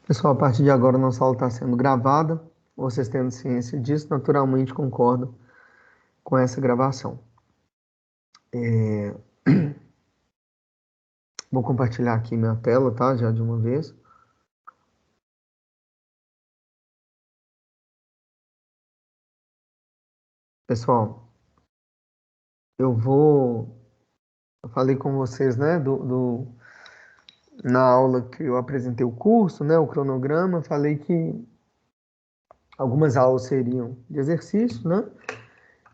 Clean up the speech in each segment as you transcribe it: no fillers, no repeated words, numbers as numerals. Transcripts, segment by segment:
Pessoal, a partir de agora nossa aula está sendo gravada. Vocês tendo ciência disso, naturalmente concordam com essa gravação. Vou compartilhar aqui minha tela, tá? Já de uma vez. Pessoal, eu falei com vocês, né, na aula que eu apresentei o curso, né, o cronograma, falei que algumas aulas seriam de exercício, né?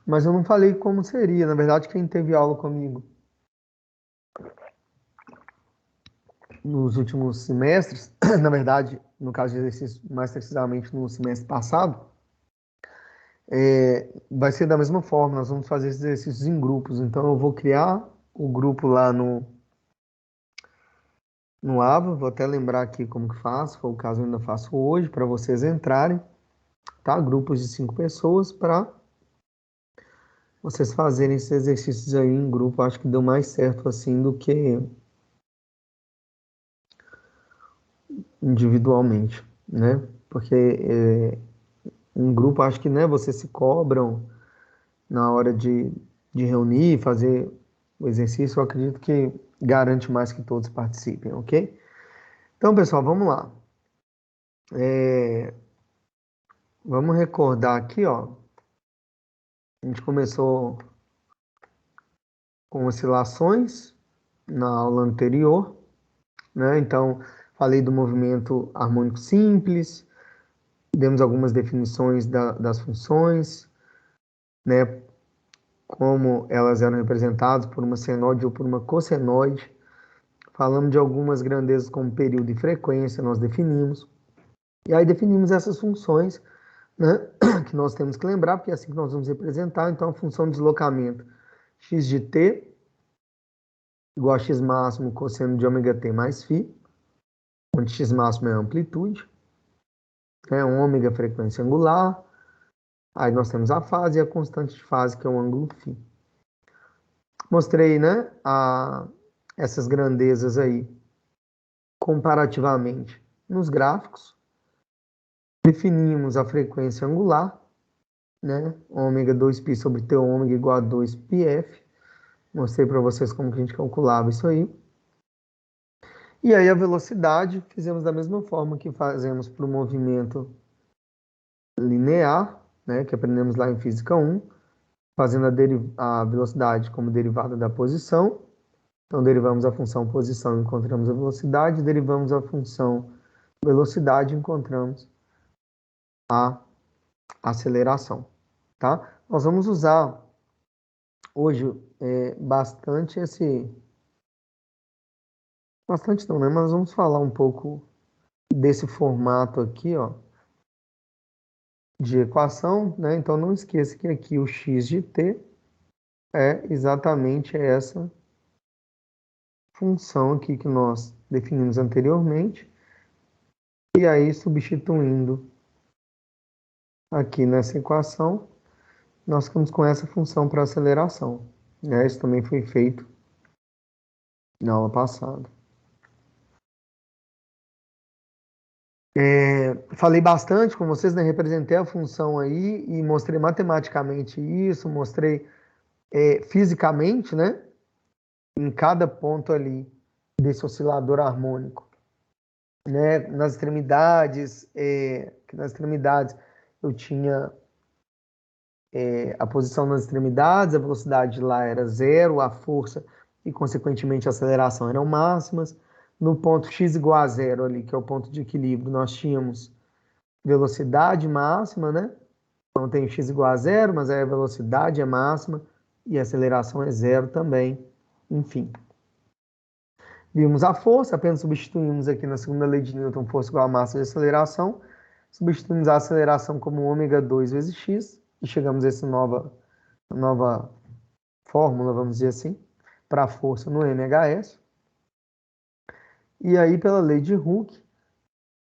Mas eu não falei como seria. Na verdade, quem teve aula comigo nos últimos semestres, na verdade, no caso de exercício, mais precisamente no semestre passado, vai ser da mesma forma. Nós vamos fazer esses exercícios em grupos. Então, eu vou criar o grupo lá no Ava. Vou até lembrar aqui como que faço. Se for o caso, eu ainda faço hoje para vocês entrarem, tá? Grupos de 5 pessoas para vocês fazerem esses exercícios aí em grupo. Acho que deu mais certo assim do que individualmente, né? Porque em grupo, acho que, né, vocês se cobram na hora de reunir, fazer o exercício. Eu acredito que garante mais que todos participem, ok? Então, pessoal, vamos lá. Vamos recordar aqui, ó. A gente começou com oscilações na aula anterior, né? Então, falei do movimento harmônico simples, demos algumas definições das funções, né? Como elas eram representadas por uma senoide ou por uma cossenoide. Falamos de algumas grandezas como período e frequência, nós definimos. E aí definimos essas funções, né, que nós temos que lembrar, porque é assim que nós vamos representar. Então, a função de deslocamento x de t igual a x máximo cosseno de ômega t mais φ, onde x máximo é a amplitude, né, ômega a frequência angular, aí nós temos a fase e a constante de fase, que é o ângulo φ. Mostrei, né, essas grandezas aí comparativamente nos gráficos. Definimos a frequência angular, né? Ômega 2π sobre t ômega igual a 2πf. Mostrei para vocês como que a gente calculava isso aí. E aí a velocidade, fizemos da mesma forma que fazemos para o movimento linear, né? Que aprendemos lá em Física 1, fazendo a velocidade como derivada da posição. Então, derivamos a função posição, encontramos a velocidade, derivamos a função velocidade, encontramos a aceleração, tá? Nós vamos usar hoje bastante não, né? Mas vamos falar um pouco desse formato aqui, ó, de equação, né? Então não esqueça que aqui o x de t é exatamente essa função aqui que nós definimos anteriormente. E aí, substituindo aqui nessa equação, nós ficamos com essa função para aceleração, né? Isso também foi feito na aula passada. Falei bastante com vocês, né? Representei a função aí e mostrei matematicamente isso, mostrei fisicamente, né? Em cada ponto ali desse oscilador harmônico, né? Nas extremidades eu tinha a posição nas extremidades, a velocidade lá era zero, a força e, consequentemente, a aceleração eram máximas. No ponto x igual a zero ali, que é o ponto de equilíbrio, nós tínhamos velocidade máxima, né? Então tem x igual a zero, mas aí a velocidade é máxima e a aceleração é zero também. Enfim. Vimos a força, apenas substituímos aqui na segunda lei de Newton, força igual a massa de aceleração. Substituímos a aceleração como ômega 2 vezes x e chegamos a essa nova fórmula, vamos dizer assim, para a força no MHS. E aí, pela lei de Hooke,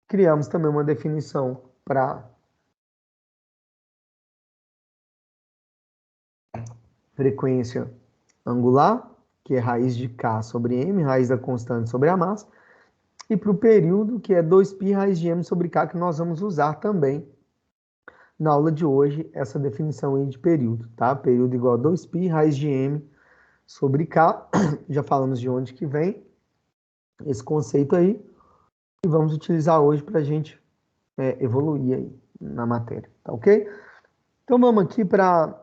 criamos também uma definição para frequência angular, que é raiz de K sobre M, raiz da constante sobre a massa. e para o período, que é 2π raiz de m sobre k, que nós vamos usar também na aula de hoje, essa definição aí de período, tá? Período igual a 2π raiz de m sobre k, já falamos de onde que vem esse conceito aí, e vamos utilizar hoje para a gente evoluir aí na matéria, tá ok? Então vamos aqui para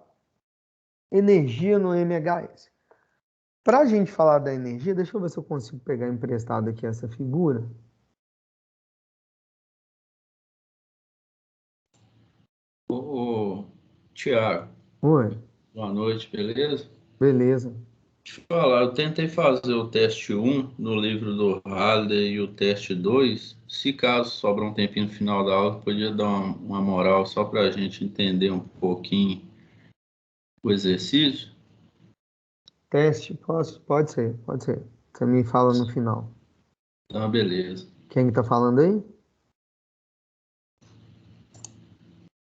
energia no MHS. Para a gente falar da energia, deixa eu ver se eu consigo pegar emprestado aqui essa figura. Tiago, Oi, boa noite, beleza? beleza. Deixa eu falar, eu tentei fazer o teste 1 no livro do Halliday e o teste 2. Se caso sobrar um tempinho no final da aula, podia dar uma moral só para a gente entender um pouquinho o exercício? Teste, posso? Pode ser, pode ser. Você me fala no final. Então, beleza. Quem que tá falando aí?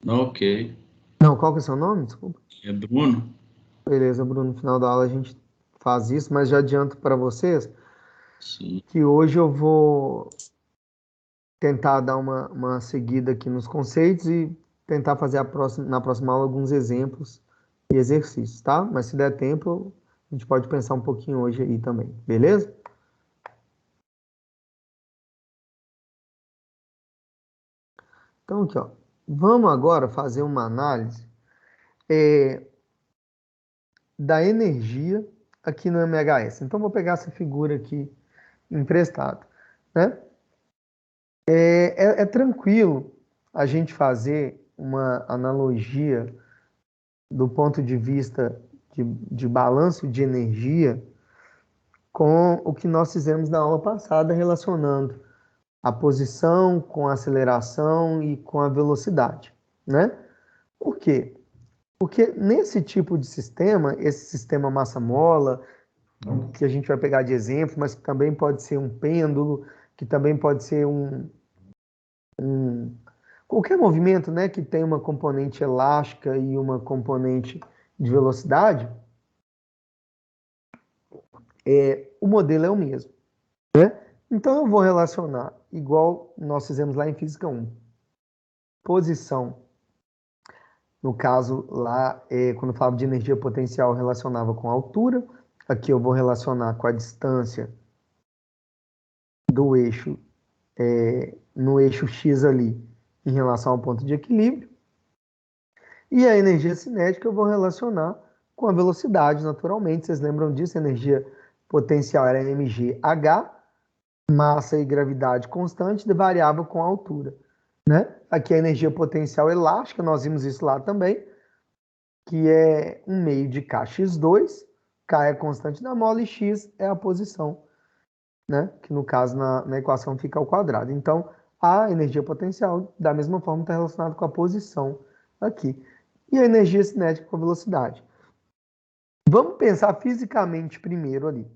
Ok. Não, qual que é o seu nome? Desculpa. É Bruno? Beleza, Bruno, no final da aula a gente faz isso, mas já adianto para vocês Sim. que hoje eu vou tentar dar uma seguida aqui nos conceitos e tentar fazer na próxima aula alguns exemplos e exercícios, tá? Mas se der tempo, a gente pode pensar um pouquinho hoje aí também, beleza? Então, aqui, ó. Vamos agora fazer uma análise da energia aqui no MHS. Então, vou pegar essa figura aqui emprestada, né? É tranquilo a gente fazer uma analogia do ponto de vista de balanço de energia com o que nós fizemos na aula passada, relacionando a posição com a aceleração e com a velocidade, né? Por quê? Porque nesse tipo de sistema, esse sistema massa-mola, que a gente vai pegar de exemplo, mas que também pode ser um pêndulo, que também pode ser qualquer movimento, né, que tem uma componente elástica e uma componente de velocidade, o modelo é o mesmo, né? Então eu vou relacionar, igual nós fizemos lá em Física 1, posição. No caso lá, quando eu falava de energia potencial, eu relacionava com a altura. Aqui eu vou relacionar com a distância do eixo, no eixo X ali, em relação ao ponto de equilíbrio. E a energia cinética eu vou relacionar com a velocidade, naturalmente. Vocês lembram disso? A energia potencial era mgh, massa e gravidade constante, variável com a altura, né? Aqui a energia potencial elástica, nós vimos isso lá também, que é um meio de kx2, k é a constante da mola e x é a posição, né? Que no caso na equação fica ao quadrado. Então, a energia potencial, da mesma forma, está relacionada com a posição aqui. E a energia cinética com a velocidade. Vamos pensar fisicamente primeiro ali.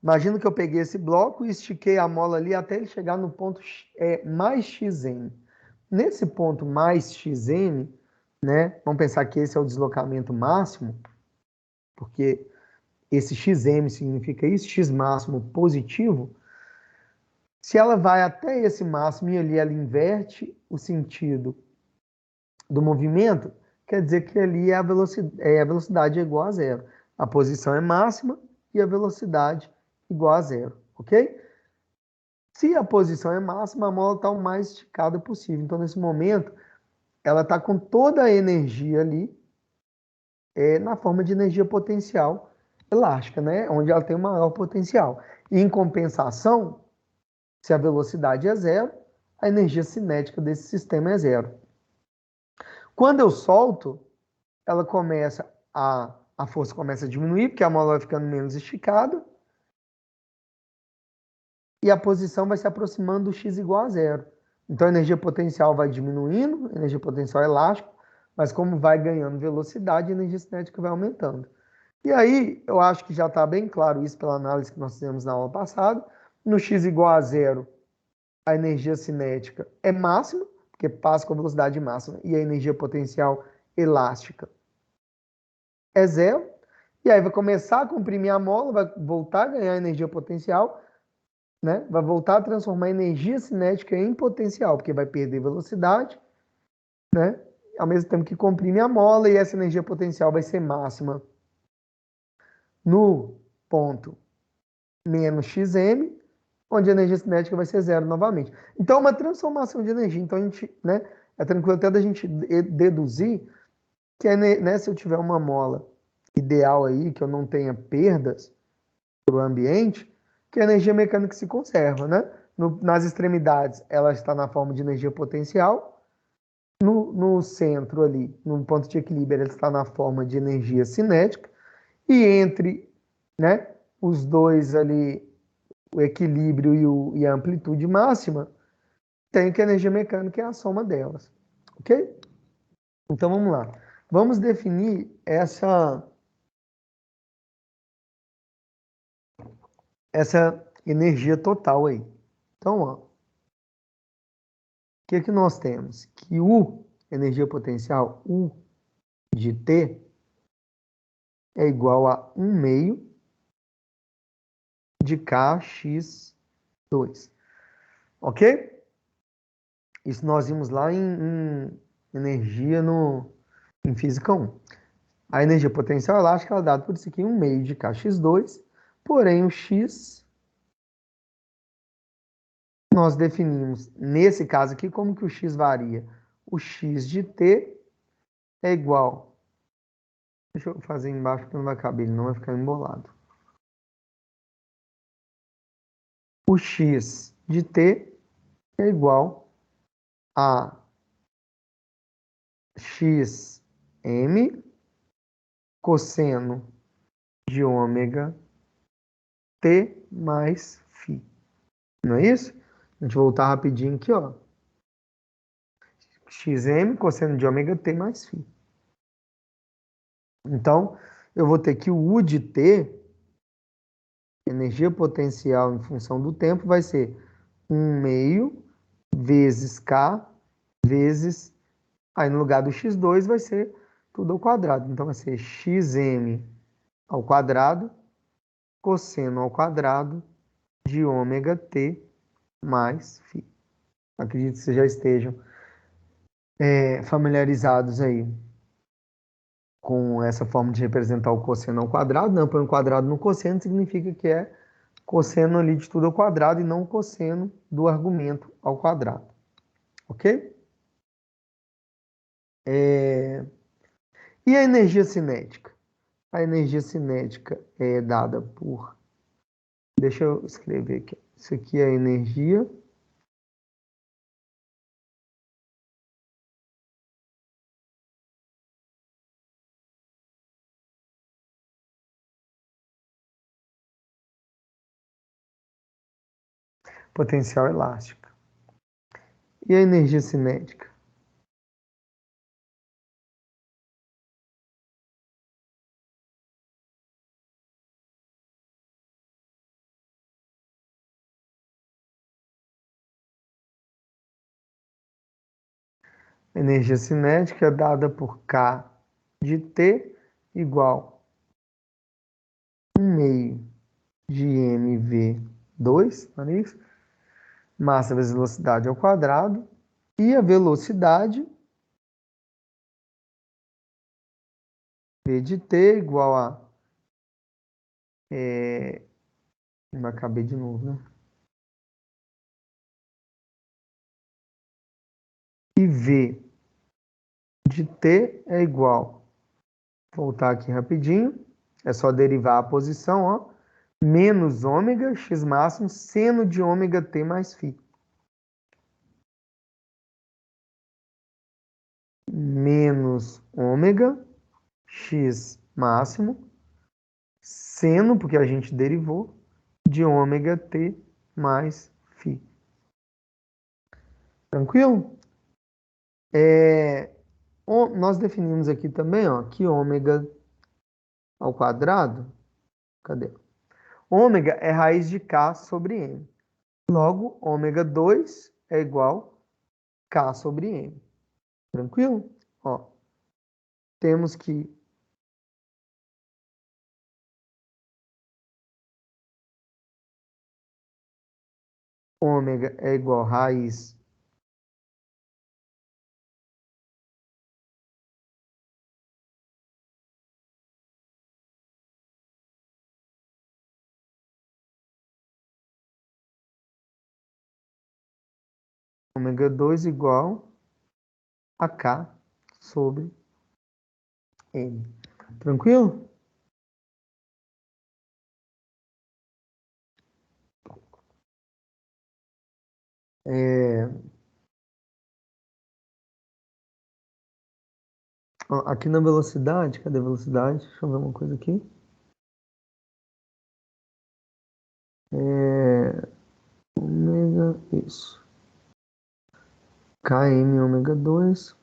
Imagina que eu peguei esse bloco e estiquei a mola ali até ele chegar no ponto mais xn. Nesse ponto mais xn, né, vamos pensar que esse é o deslocamento máximo, porque esse xm significa isso, x máximo positivo. Se ela vai até esse máximo e ali ela inverte o sentido do movimento, quer dizer que ali a velocidade é igual a zero. A posição é máxima e a velocidade igual a zero, ok? Se a posição é máxima, a mola está o mais esticada possível. Então, nesse momento, ela está com toda a energia ali na forma de energia potencial elástica, né? Onde ela tem o maior potencial. E, em compensação, se a velocidade é zero, a energia cinética desse sistema é zero. Quando eu solto, a força começa a diminuir, porque a mola vai ficando menos esticada, e a posição vai se aproximando do x igual a zero. Então a energia potencial vai diminuindo, energia potencial elástica, mas como vai ganhando velocidade, a energia cinética vai aumentando. E aí, eu acho que já está bem claro isso pela análise que nós fizemos na aula passada. No x igual a zero, a energia cinética é máxima, porque passa com a velocidade máxima, e a energia potencial elástica é zero. E aí vai começar a comprimir a mola, vai voltar a ganhar energia potencial, né? Vai voltar a transformar a energia cinética em potencial, porque vai perder velocidade, né? Ao mesmo tempo que comprime a mola, e essa energia potencial vai ser máxima no ponto menos xm, onde a energia cinética vai ser zero novamente. Então, uma transformação de energia. Então, a gente, né, é tranquilo até da gente deduzir que, né, se eu tiver uma mola ideal aí, que eu não tenha perdas para o ambiente, que a energia mecânica se conserva, né? Nas extremidades, ela está na forma de energia potencial. No centro ali, no ponto de equilíbrio, ela está na forma de energia cinética. E entre, né, os dois ali, o equilíbrio e a amplitude máxima, tem que a energia mecânica é a soma delas. Ok? Então vamos lá. Vamos definir essa energia total aí. Então, ó, o que nós temos? Que U, energia potencial, U de T, é igual a 1 meio de Kx2. Ok? Isso nós vimos lá em energia em física 1. A energia potencial elástica é dada por isso aqui, 1 meio de Kx2, porém o X nós definimos, nesse caso aqui, como que o X varia? O X de T é igual, deixa eu fazer embaixo porque não vai caber, ele não vai ficar embolado. O X de T é igual a Xm cosseno de ômega T mais φ. Não é isso? A gente voltar rapidinho aqui, ó. Xm cosseno de ômega T mais φ. Então, eu vou ter que o U de T, energia potencial em função do tempo, vai ser 1 meio vezes K vezes, aí no lugar do x2 vai ser tudo ao quadrado. Então vai ser xm ao quadrado, cosseno ao quadrado de ômega t mais φ. Acredito que vocês já estejam familiarizados aí com essa forma de representar o cosseno ao quadrado. Não, põe um quadrado no cosseno, significa que é cosseno ali de tudo ao quadrado e não cosseno do argumento ao quadrado. Ok? E a energia cinética? A energia cinética é dada por... Deixa eu escrever aqui. Isso aqui é a energia potencial elástica. E a energia cinética? A energia cinética é dada por K de T igual 1 meio de mv2, não é isso? Massa vezes velocidade ao quadrado. E a velocidade V de T igual a... Vai caber de novo, né? E V de T é igual... Vou voltar aqui rapidinho. É só derivar a posição, ó. Menos ômega x máximo seno de ômega t mais φ. Menos ômega x máximo seno, porque a gente derivou, de ômega t mais φ. Tranquilo? Nós definimos aqui também, ó, que ômega ao quadrado, cadê? Ômega é raiz de k sobre m. Logo, ômega 2 é igual a k sobre m. Tranquilo? Ó, temos que ômega é igual a raiz ômega 2 igual a K sobre M. Tranquilo? Aqui na velocidade, cadê a velocidade? Deixa eu ver uma coisa aqui. Ômega, isso. Km ômega 2.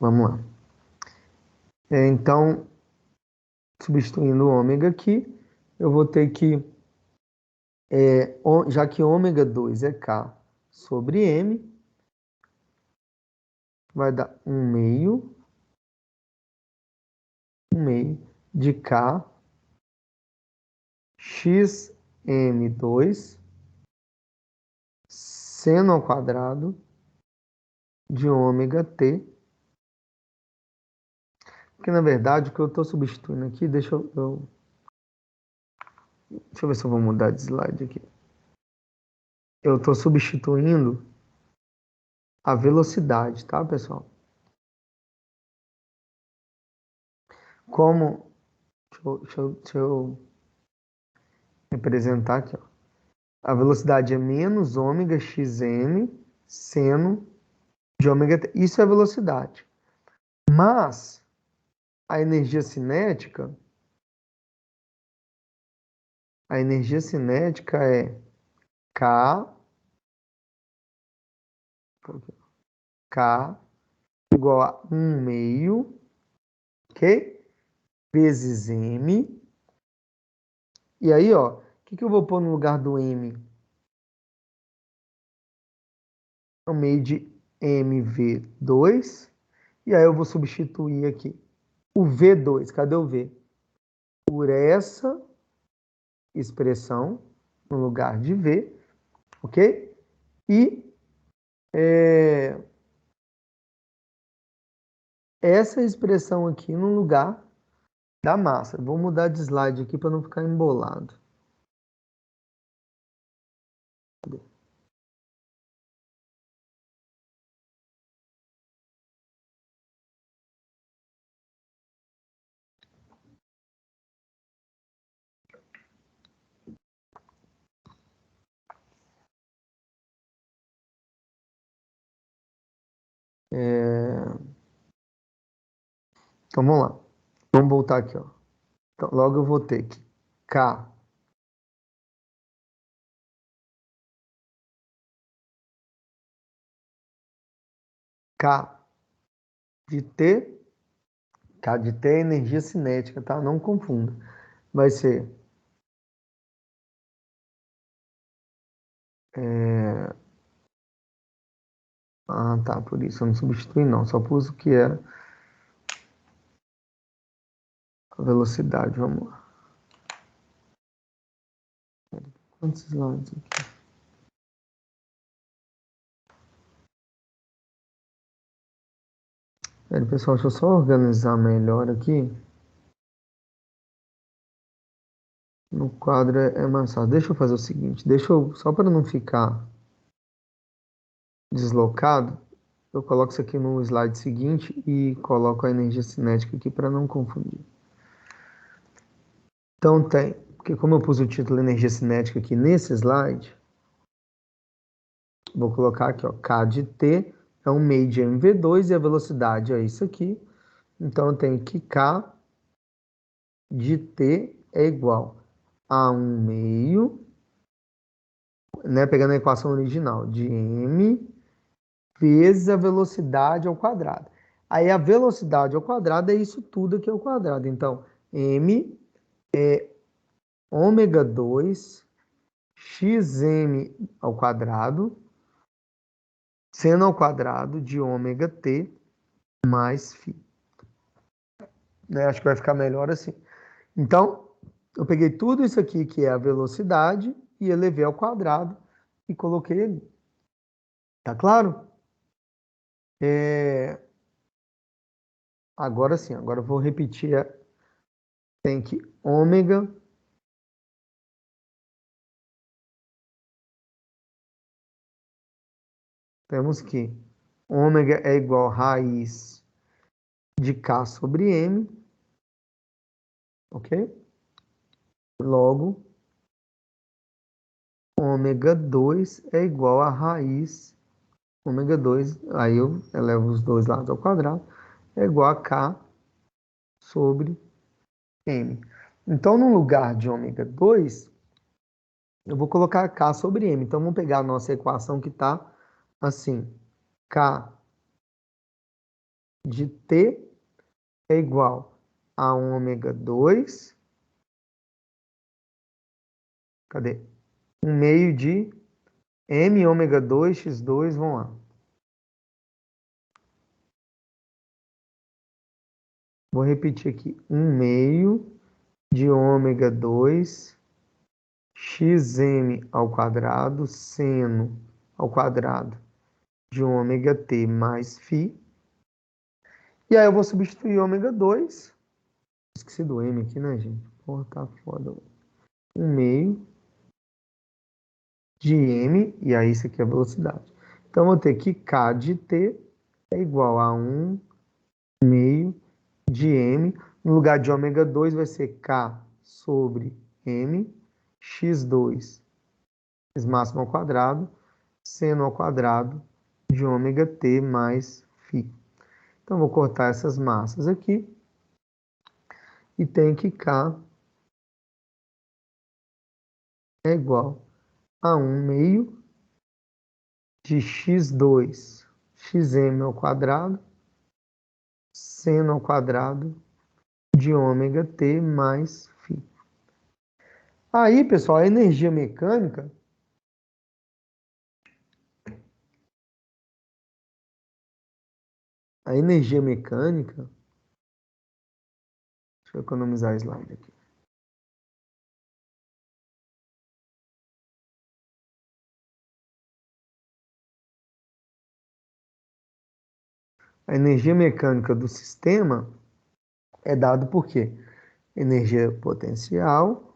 Vamos lá. Então, substituindo o ômega aqui, eu vou ter que, já que ômega 2 é K sobre M, vai dar 1 meio de K xm2 seno ao quadrado de ômega t. Porque, na verdade, o que eu estou substituindo aqui, deixa eu ver se eu vou mudar de slide aqui. Eu estou substituindo a velocidade, tá, pessoal? Como, deixa eu representar aqui, ó. A velocidade é menos ômega xm seno de ômega t. Isso é a velocidade. Mas a energia cinética é K igual a 1 meio, ok? Vezes M. E aí, ó, o que eu vou pôr no lugar do M? 1 meio de mv2. E aí eu vou substituir aqui o V2. Cadê o V? Por essa expressão no lugar de V, ok? E essa expressão aqui no lugar da massa. Vou mudar de slide aqui para não ficar embolado. Então vamos lá. Vamos voltar aqui, ó. Então, logo eu vou ter que K de T, K de T é energia cinética, tá? Não confunda. Vai ser tá, por isso eu não substitui não, só pus o que é a velocidade, vamos lá. Quantos slides aqui? Pessoal, deixa eu só organizar melhor aqui. No quadro é mais fácil. Deixa eu fazer o seguinte, só para não ficar deslocado, eu coloco isso aqui no slide seguinte e coloco a energia cinética aqui para não confundir. Então porque como eu pus o título energia cinética aqui nesse slide, vou colocar aqui, ó, K de T é 1 meio de mv2 e a velocidade é isso aqui. Então eu tenho que K de T é igual a 1 meio, né, pegando a equação original, de m vezes a velocidade ao quadrado. Aí a velocidade ao quadrado é isso tudo aqui ao quadrado. Então, m é ômega 2 xm ao quadrado, seno ao quadrado de ômega t mais φ. Né? Acho que vai ficar melhor assim. Então, eu peguei tudo isso aqui, que é a velocidade, e elevei ao quadrado e coloquei ali. Tá claro? Agora sim, agora eu vou repetir. Tem que ômega temos que ômega é igual a raiz de K sobre M, ok? Logo, ômega 2 é igual a raiz, ômega 2, aí eu elevo os dois lados ao quadrado, é igual a K sobre M. Então, no lugar de ômega 2, eu vou colocar K sobre M. Então, vamos pegar a nossa equação que está assim, K de T é igual a ômega 2, cadê? 1 meio de M ômega 2, x2, vão lá. Vou repetir aqui, 1 meio de ômega 2, xm ao quadrado, seno ao quadrado de ômega t mais φ. E aí eu vou substituir ômega 2. Esqueci do M aqui, né, gente? Porra, tá foda. 1 meio de M, e aí isso aqui é a velocidade. Então, eu vou ter que K de T é igual a 1 meio de M. No lugar de ômega 2 vai ser K sobre M, x2, x máximo ao quadrado, seno ao quadrado de ômega t mais φ. Então, vou cortar essas massas aqui. E tem que K é igual a 1 meio de x2, xm ao quadrado, seno ao quadrado de ômega t mais φ. Aí, pessoal, a energia mecânica deixa eu economizar slide aqui. A energia mecânica do sistema é dado por quê? Energia potencial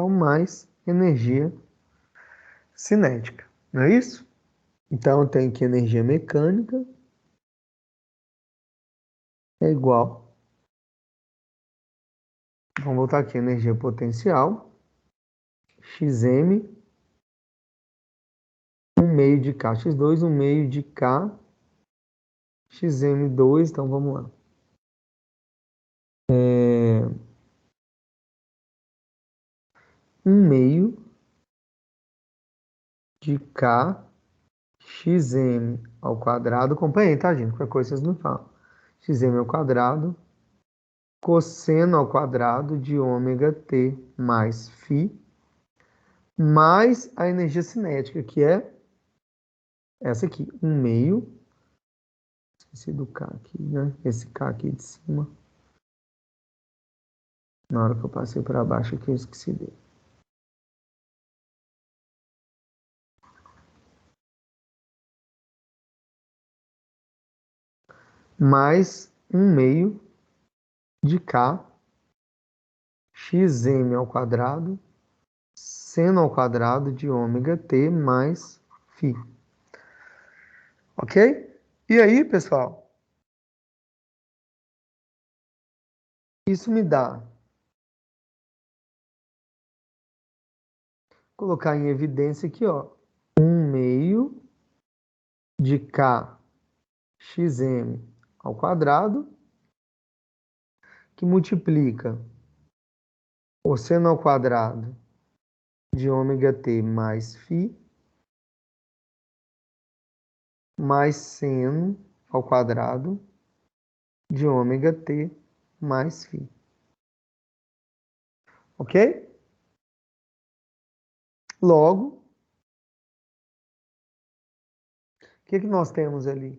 mais energia cinética, não é isso? Então, eu tenho que energia mecânica é igual, vamos voltar aqui, energia potencial, xm, 1 meio de K, x2, 1 meio de K, xm2, então vamos lá. 1 meio de K, xm ao quadrado, acompanhei, tá, gente? Qualquer coisa vocês me falam. Xm ao quadrado, cosseno ao quadrado de ômega t mais φ, mais a energia cinética, que é essa aqui, 1 meio, esqueci do K aqui, né? Esse K aqui de cima. Na hora que eu passei para baixo aqui, eu esqueci dele. Mais 1 meio de K, xm ao quadrado, seno ao quadrado de ômega t mais φ. Ok? E aí, pessoal? Isso me dá, colocar em evidência aqui, ó, 1 meio de K xm ao quadrado, que multiplica o seno ao quadrado de ômega t mais φ, mais seno ao quadrado de ômega t mais φ. Ok? Logo, o que nós temos ali?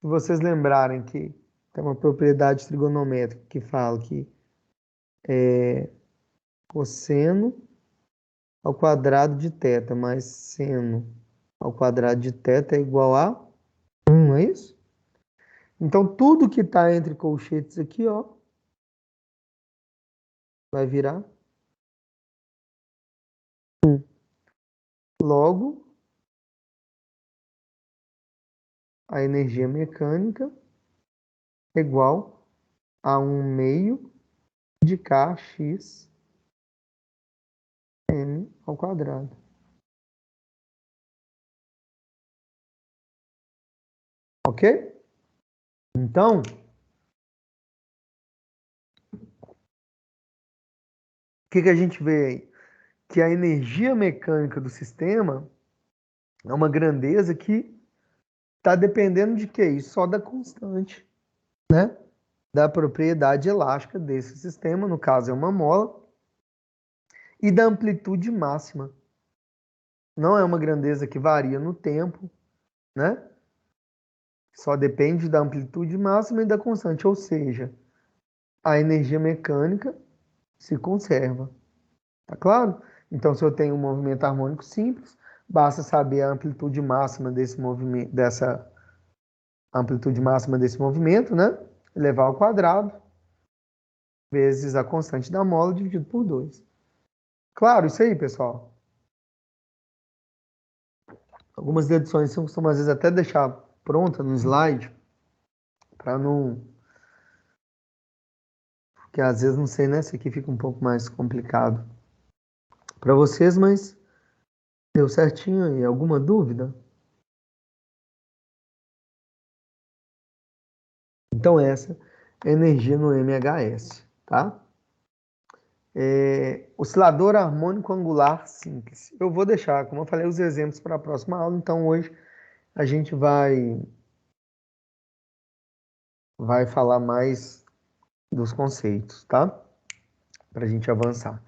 Se vocês lembrarem que tem uma propriedade trigonométrica que fala que cosseno ao quadrado de θ mais seno ao quadrado de θ é igual a 1, não é isso? Então, tudo que está entre colchetes aqui, ó, vai virar 1. Logo, a energia mecânica é igual a 1 meio de kx m ao quadrado. Ok? Então, o que a gente vê aí? Que a energia mecânica do sistema é uma grandeza que está dependendo de quê? Só da constante, né? Da propriedade elástica desse sistema, no caso é uma mola, e da amplitude máxima. Não é uma grandeza que varia no tempo, né? Só depende da amplitude máxima e da constante, ou seja, a energia mecânica se conserva. Tá claro? Então, se eu tenho um movimento harmônico simples, basta saber a amplitude máxima desse movimento, dessa amplitude máxima desse movimento, né? Elevar ao quadrado vezes a constante da mola dividido por 2. Claro, isso aí, pessoal. Algumas edições eu costumo às vezes até deixar pronta no slide para não, porque às vezes não sei, né? Esse aqui fica um pouco mais complicado para vocês, mas deu certinho aí. Alguma dúvida? Então essa é a energia no MHS, tá? Oscilador harmônico angular simples. Eu vou deixar, como eu falei, os exemplos para a próxima aula. Então hoje a gente vai falar mais dos conceitos, tá? Para a gente avançar.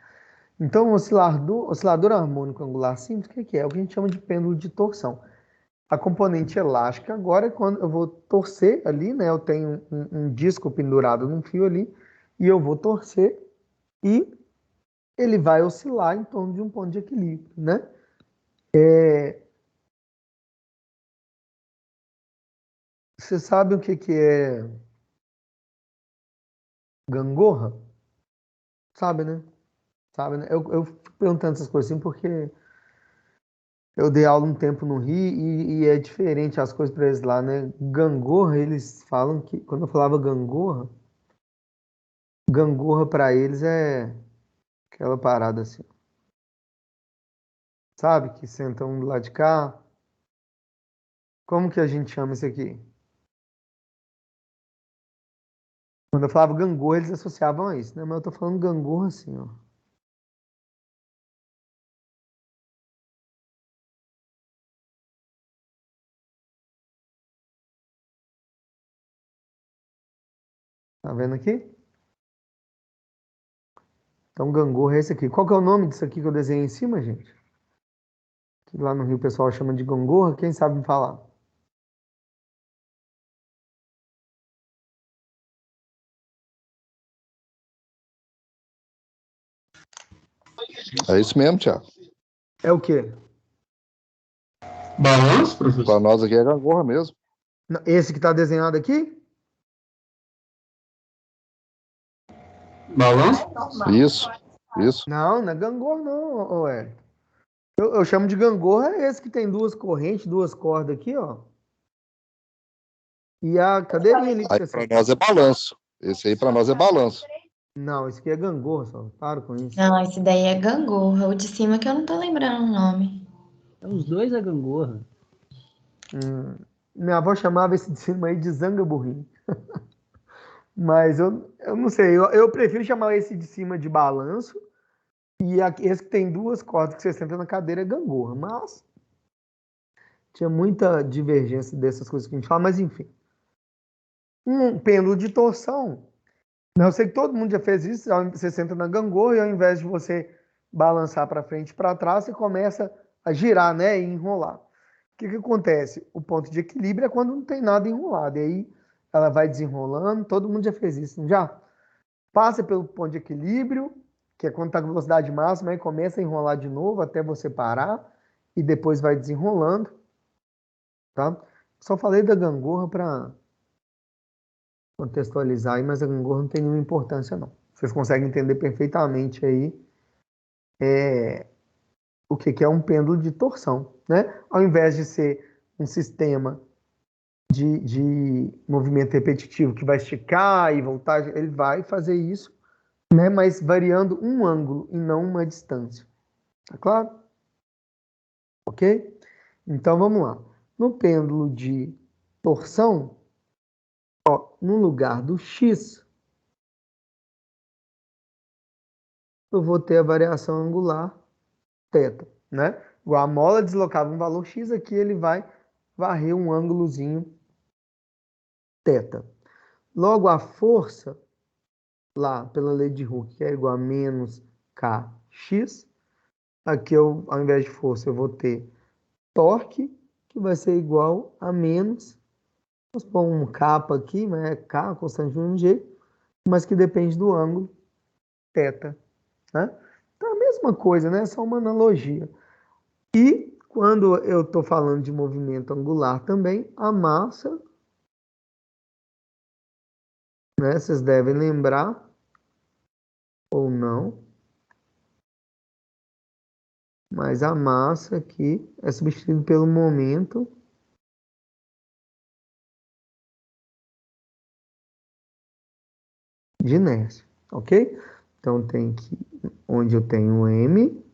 Então, o oscilador harmônico angular simples, o que é? É o que a gente chama de pêndulo de torção. A componente elástica agora é quando eu vou torcer ali, né? Eu tenho um disco pendurado num fio ali e eu vou torcer e ele vai oscilar em torno de um ponto de equilíbrio, né? Você sabe o que é gangorra? Sabe, né? Sabe, né? Eu fico perguntando essas coisas assim porque eu dei aula um tempo no Rio e é diferente as coisas para eles lá, né? Gangorra, eles falam que, quando eu falava gangorra, gangorra para eles é aquela parada assim, sabe? Que sentam um do lado de cá. Como que a gente chama isso aqui? Quando eu falava gangorra, eles associavam a isso, né? Mas eu tô falando gangorra assim, ó. Tá vendo aqui? Então, gangorra é esse aqui. Qual que é o nome disso aqui que eu desenhei em cima, gente? Que lá no Rio o pessoal chama de gangorra. Quem sabe me falar? É isso mesmo, Thiago. É o quê? Balanço, professor? Para nós aqui é gangorra mesmo. Esse que está desenhado aqui? Balanço? Isso. Não é gangorra não, ué. Eu chamo de gangorra esse que tem duas correntes, duas cordas aqui, ó. E a cadeirinha ali que Aí você para senta. nós é balanço. Esse aí para nós é balanço. Não, esse aqui é gangorra, só. Para com isso. Não, esse daí é gangorra. O de cima que eu não tô lembrando o nome. Os dois é gangorra. Minha avó chamava esse de cima aí de zanga-burrinho. Mas eu não sei, eu prefiro chamar esse de cima de balanço e esse que tem duas cordas que você senta na cadeira é gangorra. Mas tinha muita divergência dessas coisas que a gente fala, mas enfim. Um pêndulo de torção. Eu sei que todo mundo já fez isso. Você senta na gangorra e ao invés de você balançar para frente e para trás, você começa a girar, né, e enrolar. O que acontece? O ponto de equilíbrio é quando não tem nada enrolado, e aí ela vai desenrolando, todo mundo já fez isso, não já? Passa pelo ponto de equilíbrio, que é quando está com velocidade máxima, aí começa a enrolar de novo até você parar, e depois vai desenrolando, tá? Só falei da gangorra para contextualizar aí, mas a gangorra não tem nenhuma importância, não. Vocês conseguem entender perfeitamente aí o que é um pêndulo de torção, né? Ao invés de ser um sistema de movimento repetitivo que vai esticar e voltar, ele vai fazer isso, né? Mas variando um ângulo e não uma distância. Tá claro? Ok? Então vamos lá. No pêndulo de torção, ó, no lugar do x, eu vou ter a variação angular θ, né? Igual a mola deslocava um valor x, aqui ele vai varrer um ângulozinho θ. Logo, a força, lá pela lei de Hooke, que é igual a menos kx, aqui eu, ao invés de força, eu vou ter torque, que vai ser igual a menos, vamos pôr um kappa aqui, né? K, constante de um G, mas que depende do ângulo θ, né? Então, a mesma coisa, né? Só uma analogia. E quando eu estou falando de movimento angular também, a massa, né? Vocês devem lembrar, ou não, mas a massa aqui é substituída pelo momento de inércia, ok? Então tem que, onde eu tenho M,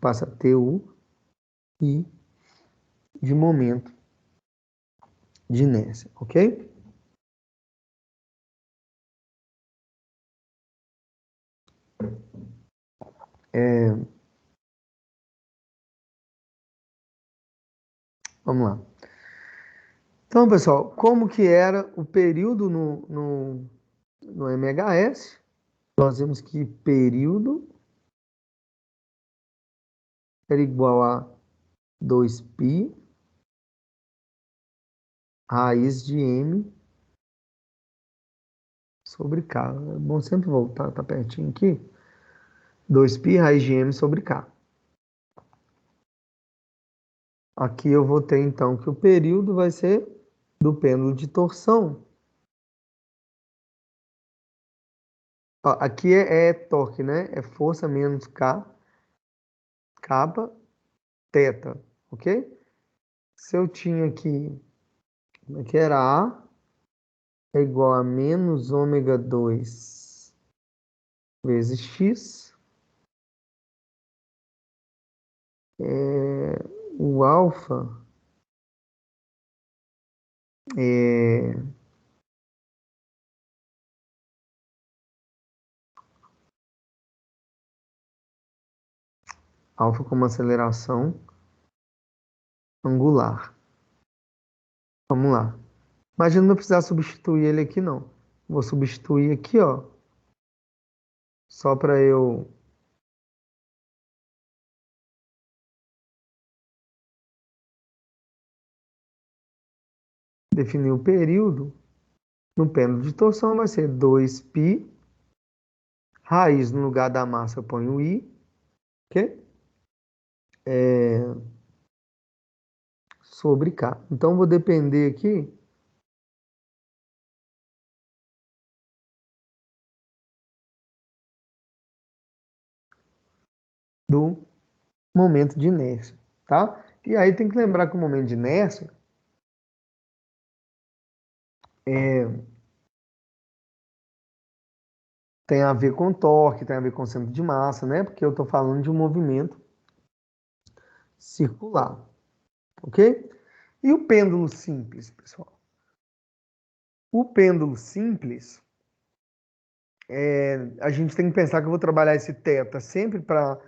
passa a ter o I de momento de inércia, ok? Vamos lá. Então, pessoal, como que era o período no MHS? Nós vimos que período era igual a 2π raiz de M sobre K. É bom sempre voltar, tá pertinho aqui. 2π raiz de M sobre K. Aqui eu vou ter, então, que o período vai ser do pêndulo de torção. Ó, aqui é torque, né? É força menos K, kappa, θ, ok? Se eu tinha aqui, como é que era A, é igual a menos ômega 2 vezes X. O alfa é alfa como aceleração angular. Vamos lá. Imagina não precisar substituir ele aqui, não. Vou substituir aqui, ó. Só para eu definir o período. No pêndulo de torção vai ser 2π. Raiz no lugar da massa eu ponho I. Ok? Sobre K. Então, vou depender aqui do momento de inércia, tá? E aí tem que lembrar que o momento de inércia tem a ver com torque, tem a ver com centro de massa, né? Porque eu estou falando de um movimento circular, ok? E o pêndulo simples, pessoal? O pêndulo simples, a gente tem que pensar que eu vou trabalhar esse θ sempre para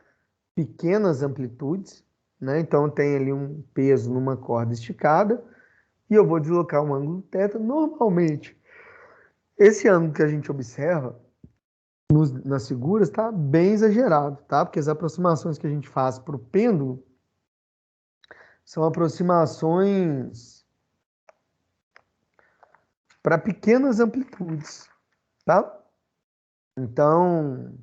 pequenas amplitudes, né? Então tem ali um peso numa corda esticada e eu vou deslocar um ângulo θ. Normalmente, esse ângulo que a gente observa nas figuras está bem exagerado, tá? Porque as aproximações que a gente faz para o pêndulo são aproximações para pequenas amplitudes, tá? Então,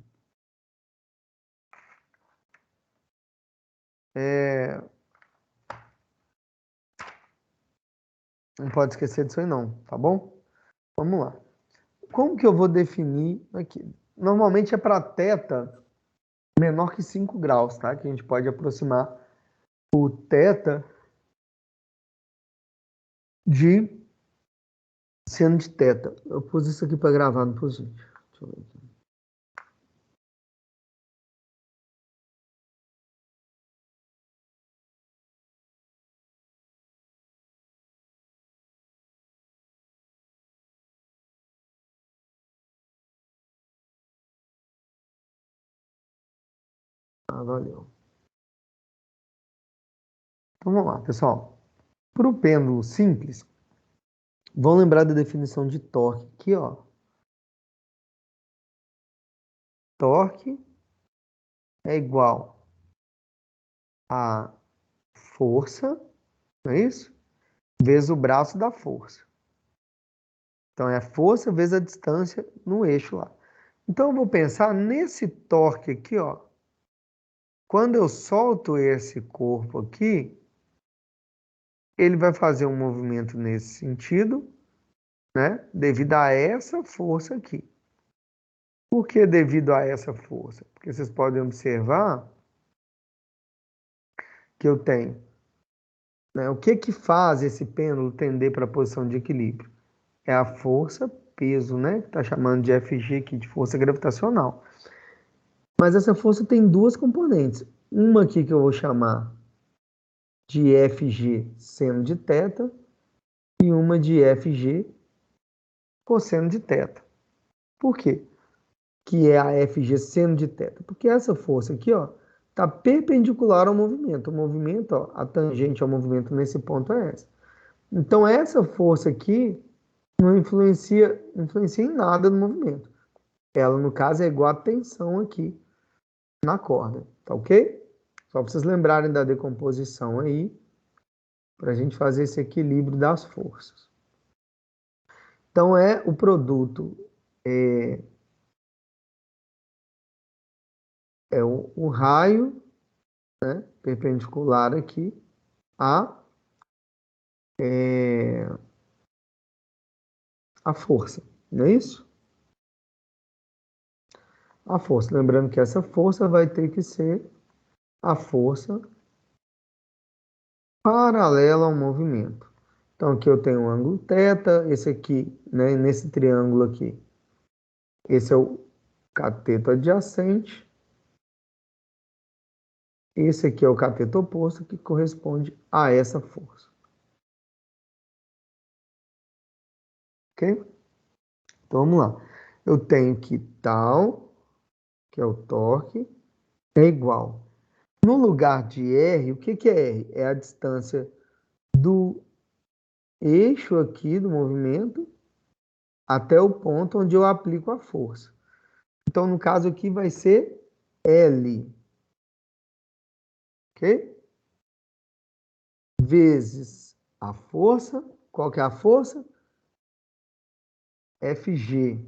não pode esquecer disso aí não, tá bom? Vamos lá. Como que eu vou definir aqui? Normalmente é para θ menor que 5 graus, tá? Que a gente pode aproximar o θ de seno de θ. Eu pus isso aqui para gravar, não pus, gente? Deixa eu ver aqui. Ah, valeu. Então vamos lá, pessoal. Para o pêndulo simples, vão lembrar da definição de torque aqui, ó. Torque é igual a força, não é isso? Vezes o braço da força. Então, é a força vezes a distância no eixo lá. Então, eu vou pensar nesse torque aqui, ó. Quando eu solto esse corpo aqui, ele vai fazer um movimento nesse sentido, né? Devido a essa força aqui. Por que devido a essa força? Porque vocês podem observar que eu tenho, né? O que que faz esse pêndulo tender para a posição de equilíbrio? É a força, peso, né? Está chamando de FG aqui, de força gravitacional. Mas essa força tem duas componentes. Uma aqui que eu vou chamar de FG seno de θ e uma de FG cosseno de θ. Por quê que é a FG seno de θ? Porque essa força aqui, ó, está perpendicular ao movimento. O movimento, ó, a tangente ao movimento nesse ponto é essa. Então, essa força aqui não influencia em nada no movimento. Ela, no caso, é igual a tensão aqui na corda, tá ok? Só para vocês lembrarem da decomposição aí, para a gente fazer esse equilíbrio das forças. Então, é o produto, é o raio, né, perpendicular aqui é, a força, não é isso? A força, lembrando que essa força vai ter que ser a força paralela ao movimento. Então, aqui eu tenho um ângulo θ, esse aqui, né, nesse triângulo aqui, esse é o cateto adjacente, esse aqui é o cateto oposto, que corresponde a essa força. Ok? Então, vamos lá. Eu tenho que tal, que é o torque, é igual. No lugar de R, o que que é R? É a distância do eixo aqui do movimento até o ponto onde eu aplico a força. Então, no caso aqui, vai ser L. Ok? Vezes a força. Qual que é a força? FG.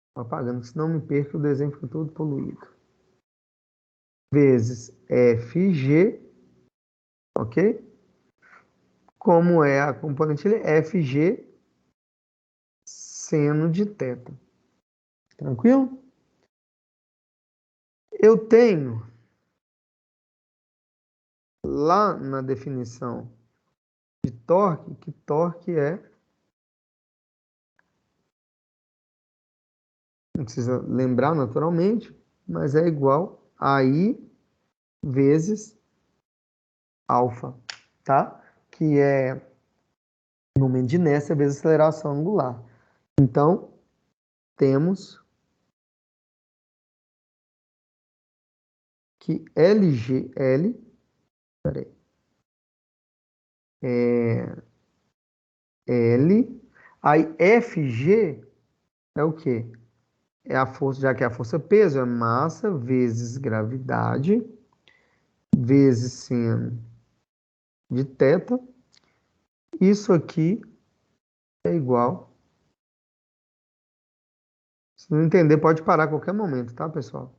Estou apagando, senão me perco, o desenho fica todo poluído. Vezes FG. Ok? Como é a componente FG seno de θ. Tranquilo? Eu tenho lá na definição de torque, que torque é, não precisa lembrar naturalmente, mas é igual a I vezes alfa, tá? Que é momento de inércia vezes aceleração angular. Então, temos que LGL, peraí, L, aí FG é o quê? É a força, já que é a força peso, é massa vezes gravidade, vezes seno de θ. Isso aqui é igual. Se não entender, pode parar a qualquer momento, tá, pessoal?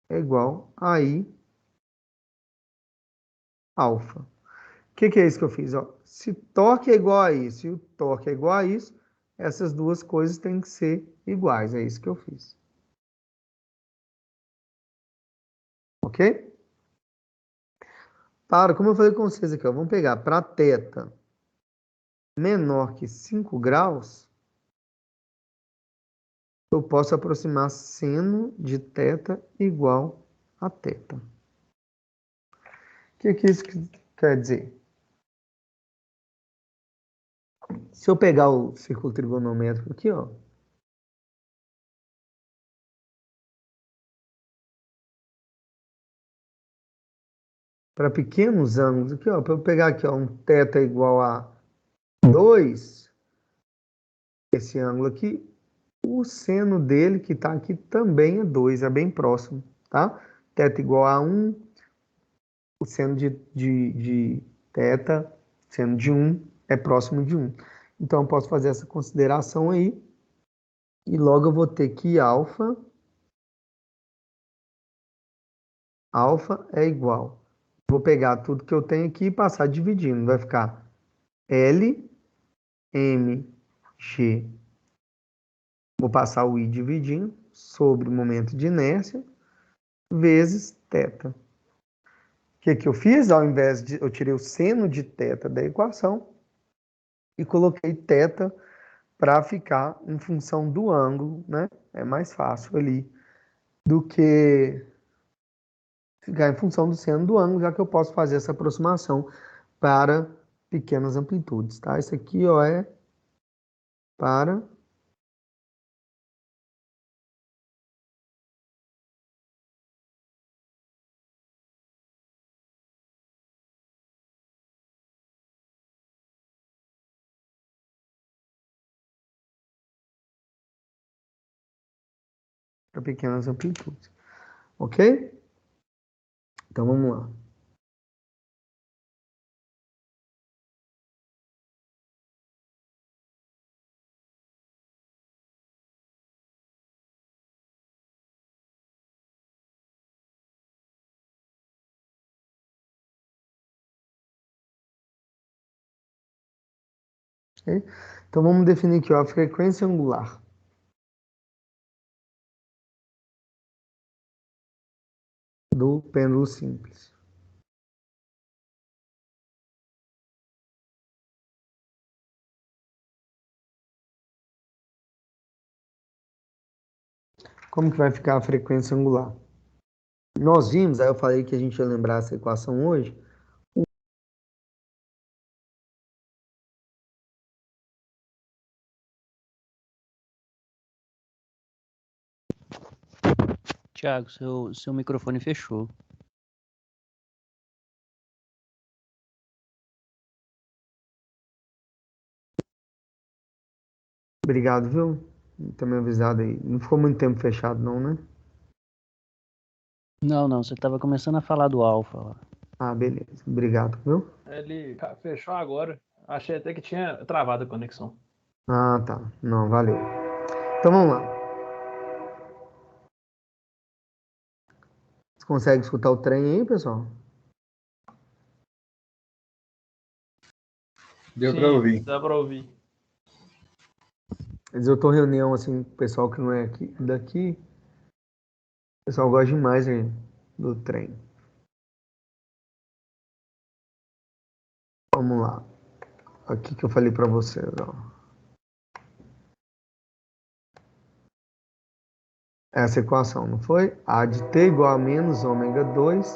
É igual a I alfa. O que é isso que eu fiz? Ó, se torque é igual a isso e o torque é igual a isso, essas duas coisas têm que ser iguais. É isso que eu fiz. Ok? Para, como eu falei com vocês aqui, ó, vamos pegar para θ menor que 5 graus, eu posso aproximar seno de θ igual a θ. O que isso quer dizer? Se eu pegar o círculo trigonométrico aqui, ó, para pequenos ângulos aqui, ó, para eu pegar aqui, ó, um θ igual a 2, esse ângulo aqui, o seno dele que está aqui também é 2, é bem próximo, tá? Θ igual a 1, o seno de θ, seno de 1, é próximo de 1. Então, eu posso fazer essa consideração aí, e logo eu vou ter que alfa é igual. Vou pegar tudo que eu tenho aqui e passar dividindo. Vai ficar L, M, G. Vou passar o I dividindo sobre o momento de inércia vezes θ. O que eu fiz? Ao invés de... Eu tirei o seno de θ da equação e coloquei θ para ficar em função do ângulo, né? É mais fácil ali do que ficar em função do seno do ângulo, já que eu posso fazer essa aproximação para pequenas amplitudes, tá? Isso aqui, ó, é para pequenas amplitudes, ok? Então vamos lá. Ok? Então vamos definir aqui, ó, a frequência angular do pêndulo simples. Como que vai ficar a frequência angular? Nós vimos, aí eu falei que a gente ia lembrar essa equação hoje. Thiago, seu microfone fechou. Obrigado, viu? Tá me avisado aí. Não ficou muito tempo fechado, não, né? Não, você estava começando a falar do alfa lá. Ah, beleza. Obrigado, viu? Ele fechou agora. Achei até que tinha travado a conexão. Ah, tá. Não, valeu. Então vamos lá. Você consegue escutar o trem aí, pessoal? Deu para Sim, ouvir. dá para ouvir. Mas eu tô em reunião assim com o pessoal que não é aqui, daqui. O pessoal gosta demais, hein, do trem. Vamos lá. Aqui que eu falei para vocês, ó. Essa equação, não foi? A de t igual a menos ômega 2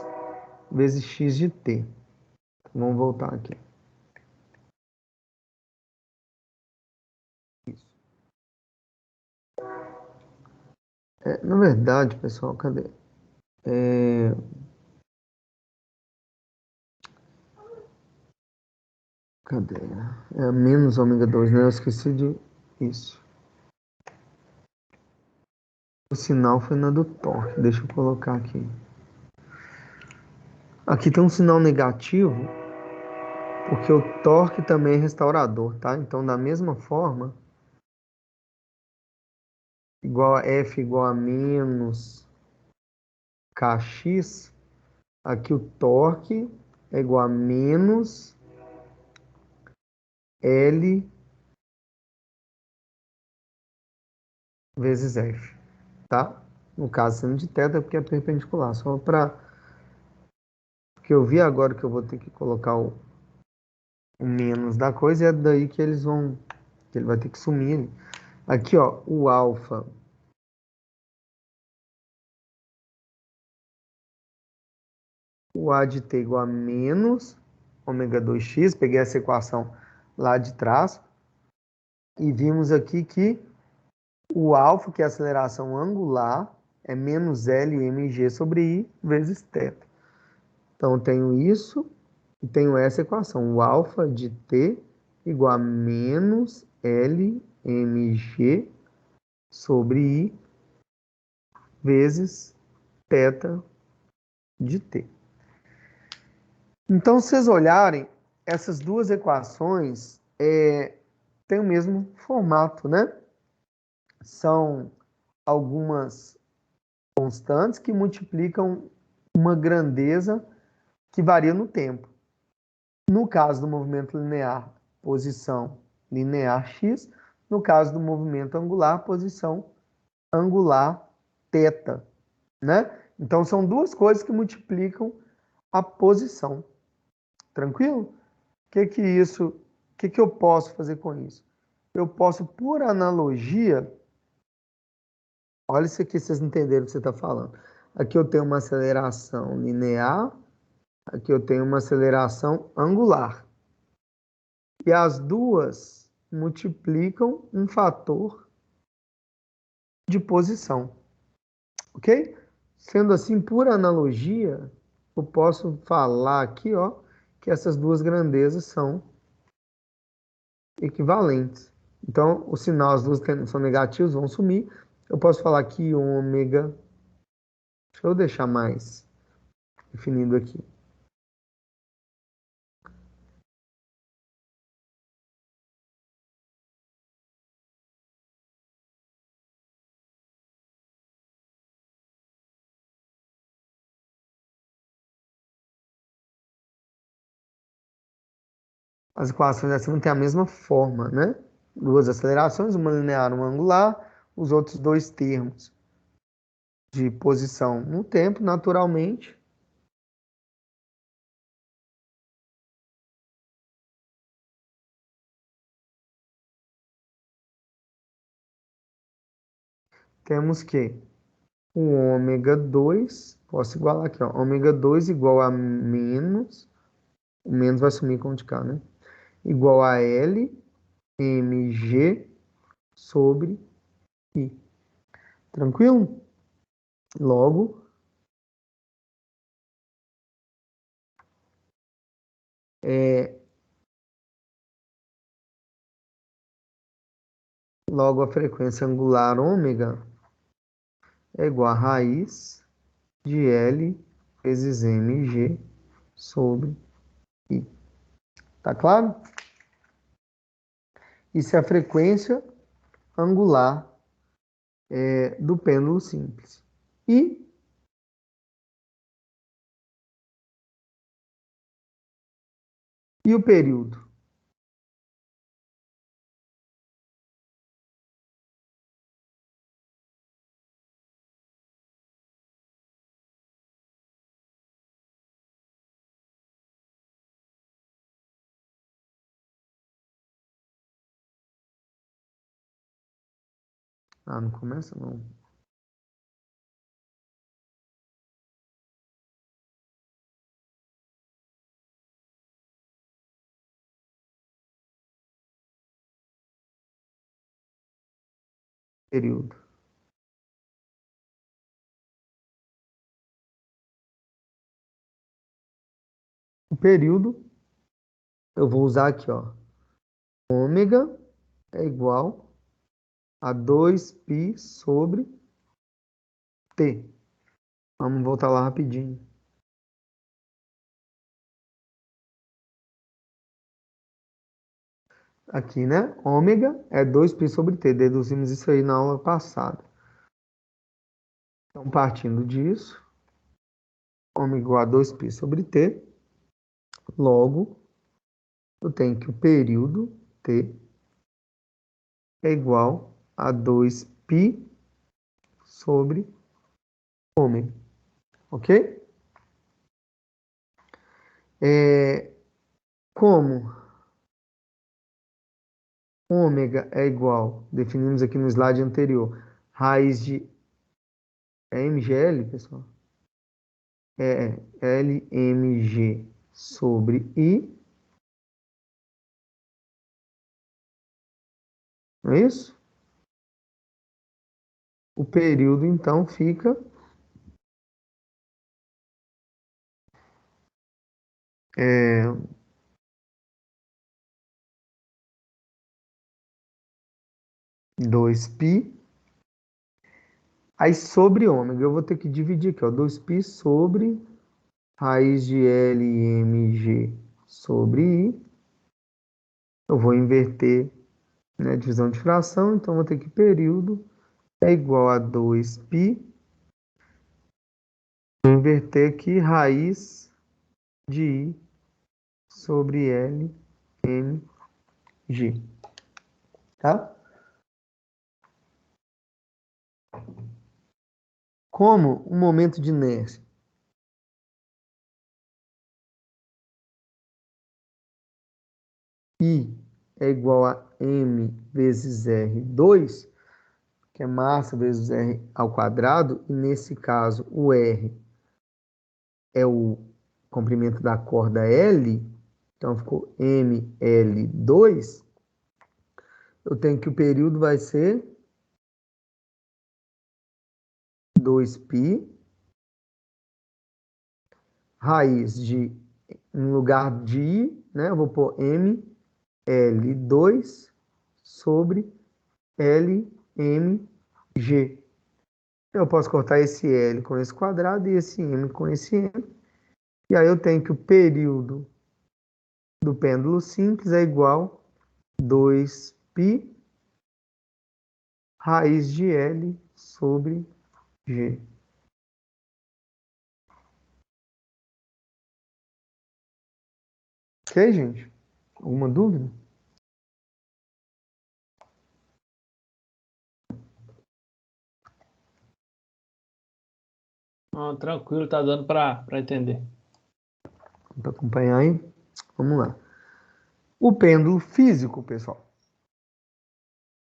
vezes x de t. Vamos voltar aqui. Na verdade, pessoal, cadê? Cadê? É menos ômega 2, né? Eu esqueci de... Isso. O sinal foi na do torque. Deixa eu colocar aqui. Aqui tem um sinal negativo, porque o torque também é restaurador, tá? Então, da mesma forma, igual a F igual a menos Kx, aqui o torque é igual a menos L vezes F, tá? No caso, sendo de θ, porque é perpendicular. Só para... Porque eu vi agora que eu vou ter que colocar o menos da coisa, e é daí que eles vão... que ele vai ter que sumir ali. Aqui, ó, o alfa... O A de t igual a menos ômega 2x. Peguei essa equação lá de trás. E vimos aqui que o alfa, que é a aceleração angular, é menos L mg sobre I vezes θ. Então, eu tenho isso e tenho essa equação. O alfa de t igual a menos L mg sobre I vezes θ de t. Então, se vocês olharem, essas duas equações têm o mesmo formato, né? São algumas constantes que multiplicam uma grandeza que varia no tempo. No caso do movimento linear, posição linear x. No caso do movimento angular, posição angular θ, né? Então, são duas coisas que multiplicam a posição. Tranquilo? O que eu posso fazer com isso? Eu posso, por analogia, olha isso aqui, vocês entenderam o que você está falando. Aqui eu tenho uma aceleração linear, aqui eu tenho uma aceleração angular. E as duas multiplicam um fator de posição. Ok? Sendo assim, por analogia, eu posso falar aqui, ó, que essas duas grandezas são equivalentes. Então, o sinal, as duas são negativos, vão sumir. Eu posso falar que ômega... Deixa eu deixar mais definido aqui. As equações acima têm a mesma forma, né? Duas acelerações, uma linear, uma angular. Os outros dois termos de posição no tempo, naturalmente. Temos que o ômega 2, posso igualar aqui, ó, ômega 2 igual a menos, o menos vai sumir com o de cá, né? Igual a L mg sobre I. Tranquilo? Logo, logo a frequência angular ômega é igual a raiz de L vezes mg sobre I. Tá claro? Isso é a frequência angular do pêndulo simples. E o período? Ah, não começa não. Período. O período, eu vou usar aqui, ó. Ômega é igual a 2π sobre T. Vamos voltar lá rapidinho. Aqui, né? Ômega é 2π sobre T. Deduzimos isso aí na aula passada. Então, partindo disso, ômega igual a 2π sobre T. Logo, eu tenho que o período T é igual a 2π sobre ômega. Ok? Como ômega é igual, definimos aqui no slide anterior, raiz de mgl, pessoal? É LMG sobre I. Não é isso? O período, então, fica é, 2π. Aí, sobre ômega, eu vou ter que dividir aqui, ó, 2π sobre raiz de LMG sobre I. Eu vou inverter, né, divisão de fração, então vou ter que período é igual a 2π. Vou inverter aqui raiz de I sobre LMG. Tá? Como um momento de inércia I é igual a M vezes R2, que é massa vezes R ao quadrado, e nesse caso o R é o comprimento da corda L, então ficou ML2, eu tenho que o período vai ser 2π, raiz de, em lugar de I, né, eu vou pôr ML2 sobre LMG. Eu posso cortar esse L com esse quadrado e esse M com esse M. E aí eu tenho que o período do pêndulo simples é igual a 2π raiz de L sobre G. Ok, gente? Alguma dúvida? Tranquilo, tá dando para entender. Para acompanhar aí? Vamos lá. O pêndulo físico, pessoal.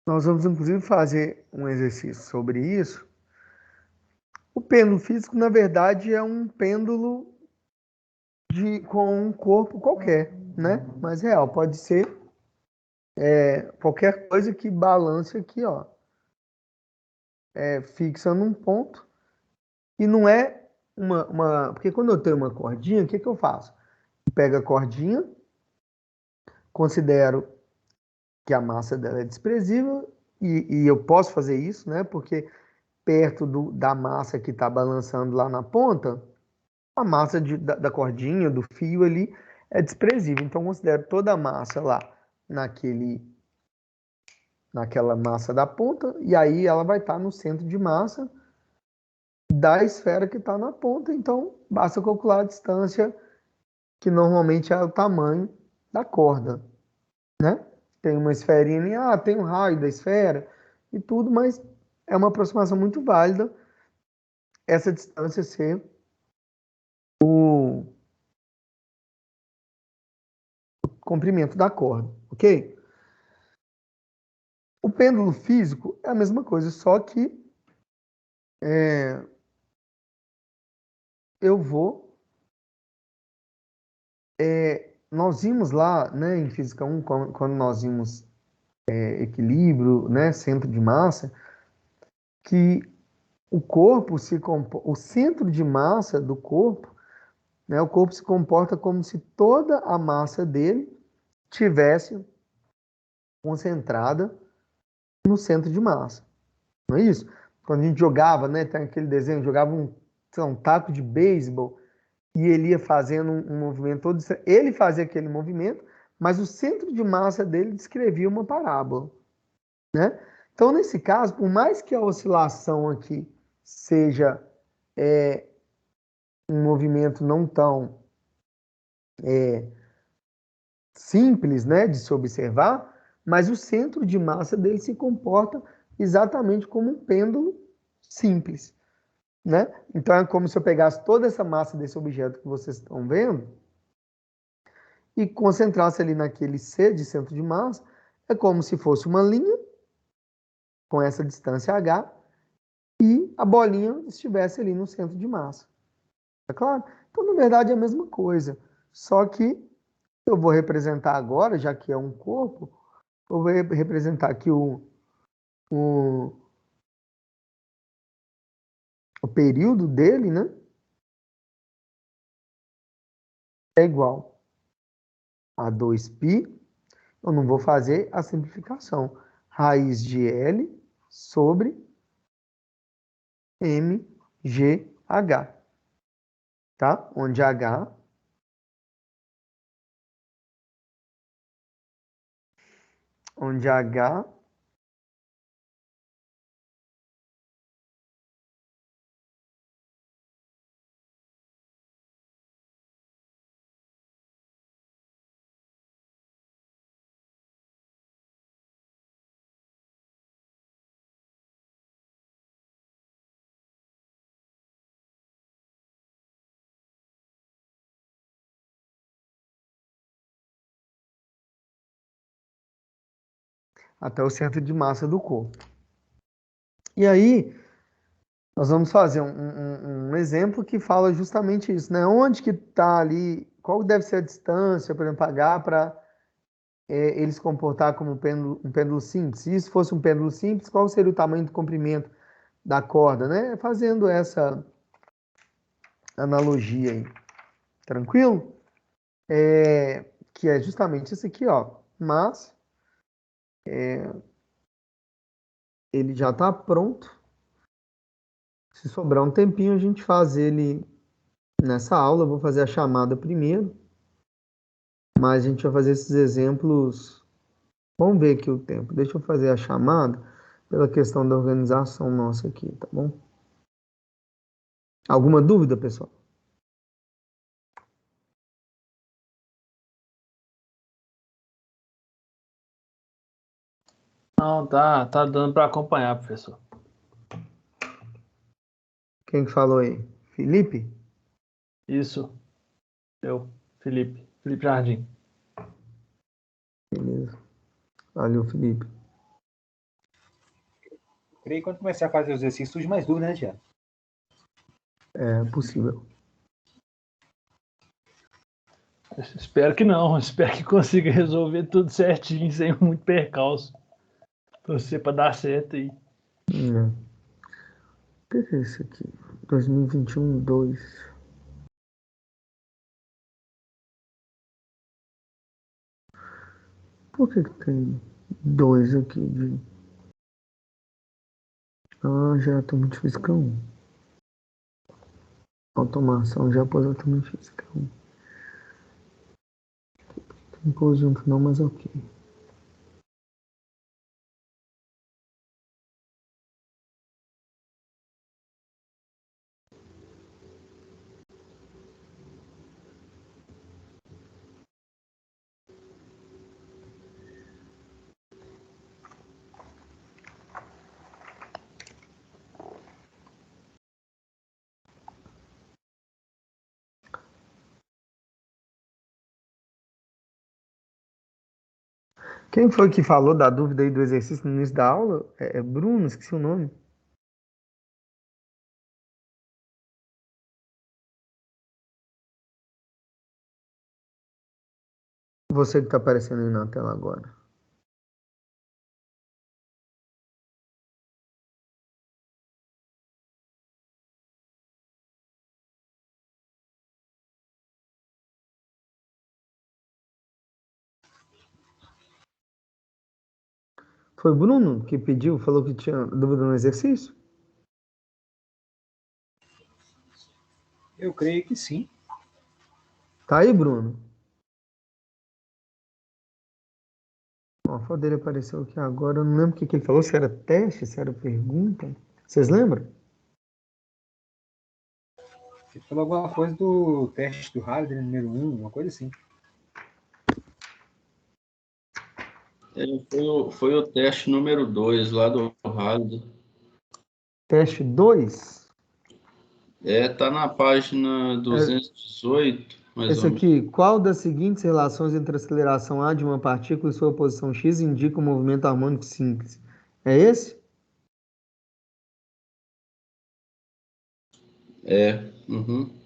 Nós vamos, inclusive, fazer um exercício sobre isso. O pêndulo físico, na verdade, é um pêndulo com um corpo qualquer, né? Mas real, pode ser qualquer coisa que balance aqui, ó. Fixa num ponto. E não é Porque quando eu tenho uma cordinha, o que eu faço? Pego a cordinha, considero que a massa dela é desprezível, e eu posso fazer isso, né? Porque perto da massa que está balançando lá na ponta, a massa da cordinha, do fio ali, é desprezível. Então, eu considero toda a massa lá naquela massa da ponta, e aí ela vai estar no centro de massa da esfera que está na ponta. Então, basta calcular a distância, que normalmente é o tamanho da corda, né? Tem uma esferinha, tem um raio da esfera e tudo, mas é uma aproximação muito válida essa distância ser o comprimento da corda, ok? O pêndulo físico é a mesma coisa, só que eu vou... nós vimos lá, né, em Física 1, quando nós vimos equilíbrio, né, centro de massa, que o corpo o centro de massa do corpo, né, o corpo se comporta como se toda a massa dele tivesse concentrada no centro de massa. Não é isso? quando a gente jogava, né? Tem aquele desenho, jogava sei lá, um taco de beisebol e ele ia fazendo um movimento todo. Ele fazia aquele movimento, mas o centro de massa dele descrevia uma parábola, né? Então, nesse caso, por mais que a oscilação aqui seja um movimento não tão simples, né, de se observar, mas o centro de massa dele se comporta exatamente como um pêndulo simples, né? Então é como se eu pegasse toda essa massa desse objeto que vocês estão vendo e concentrasse ali naquele C de centro de massa, é como se fosse uma linha com essa distância h e a bolinha estivesse ali no centro de massa. Tá claro? Então, na verdade, é a mesma coisa, só que eu vou representar agora, já que é um corpo, eu vou representar aqui o, o período dele, né? É igual a 2π. Eu não vou fazer a simplificação. Raiz de L sobre mgh, tá? Onde h até o centro de massa do corpo. E aí, nós vamos fazer um exemplo que fala justamente isso, né? Onde que está ali, qual deve ser a distância, por exemplo, H, para ele se comportar como um pêndulo simples? Se isso fosse um pêndulo simples, qual seria o tamanho do comprimento da corda, né? Fazendo essa analogia aí. Tranquilo? Que é justamente isso aqui, ó. Mas ele já está pronto. Se sobrar um tempinho, a gente faz ele nessa aula. Eu vou fazer a chamada primeiro, mas a gente vai fazer esses exemplos. Vamos ver aqui o tempo. Deixa eu fazer a chamada pela questão da organização nossa aqui, tá bom? Alguma dúvida, pessoal? Não, tá dando para acompanhar, professor. Quem que falou aí? Felipe? Isso, eu, Felipe Jardim. Beleza. Valeu, Felipe. Creio que quando começar a fazer os exercícios, surge mais dúvidas, né, Tiago? É possível. Espero que não, espero que consiga resolver tudo certinho, sem muito percalço. Torcer para dar certo aí. O que é isso aqui? 2021, 2. Por que tem 2 aqui de... Ah, já estou física 1. Automação já pôs automação física 1. Não pôs junto não, mas ok. Quem foi que falou da dúvida aí do exercício no início da aula? É Bruno, esqueci o nome. Você que está aparecendo aí na tela agora. Foi o Bruno que pediu, falou que tinha dúvida no exercício? Eu creio que sim. Tá aí, Bruno? Ó, a foto dele apareceu aqui agora. Eu não lembro o que que ele falou, se era teste, se era pergunta. Vocês lembram? Ele falou alguma coisa do teste do Halliday, número 1, uma coisa assim. Foi o teste número 2 lá do Harley. Teste 2. Tá na página 218, mais Esse ou menos. aqui, qual das seguintes relações entre a aceleração A de uma partícula e sua posição x indica um movimento harmônico simples? É esse? Uhum.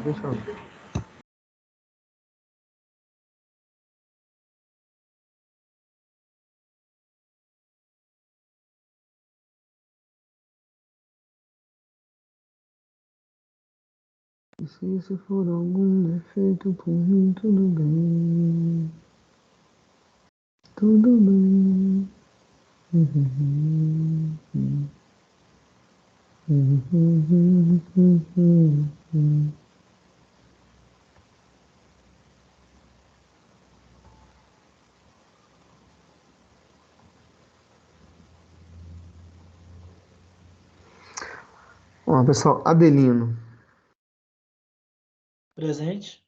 Deixa eu ver. Se isso for algum defeito, por mim tudo bem. Tudo bem. Ó, pessoal, Adelino. Presente.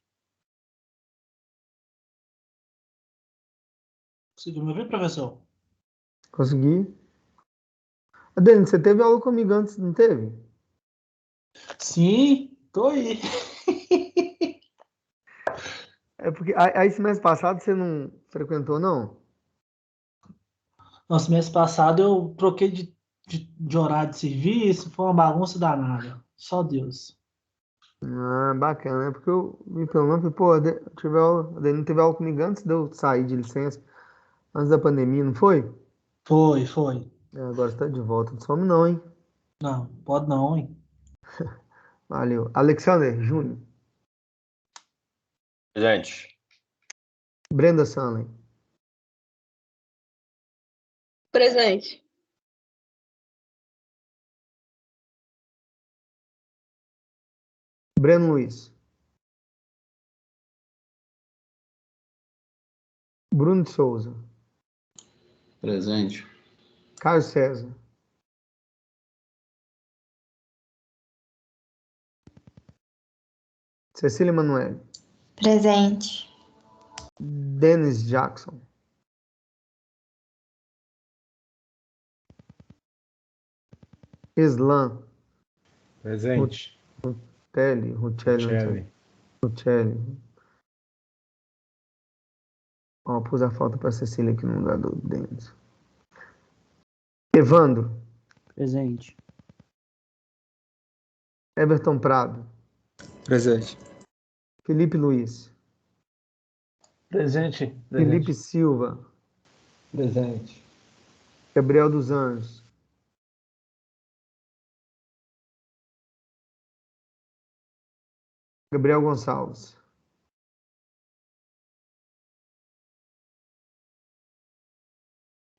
Conseguiu me ouvir, professor? Consegui? Adelino, você teve aula comigo antes, não teve? Sim, tô aí. É porque aí semestre passado você não frequentou, não? Nossa, mês passado eu troquei de horário de serviço, foi uma bagunça danada. Só Deus. Ah, bacana, né? Porque eu vi pelo nome, falei, pô, tive aula, Adelino teve aula comigo antes de eu sair de licença, antes da pandemia, não foi? Foi, foi. É, agora você tá de volta, não some não, hein? Não, pode não, hein? Valeu. Alexander Júnior. Presente. Brenda Sanley. Presente. Breno Luiz. Bruno de Souza. Presente. Caio César. Cecília Manoel. Presente. Dennis Jackson. Islan. Presente. Rutelli. Ó, pus a falta para Cecília aqui no lugar do Dennis. Evandro. Presente. Everton Prado. Presente. Felipe Luiz. Presente. Felipe Silva. Presente. Gabriel dos Anjos. Gabriel Gonçalves.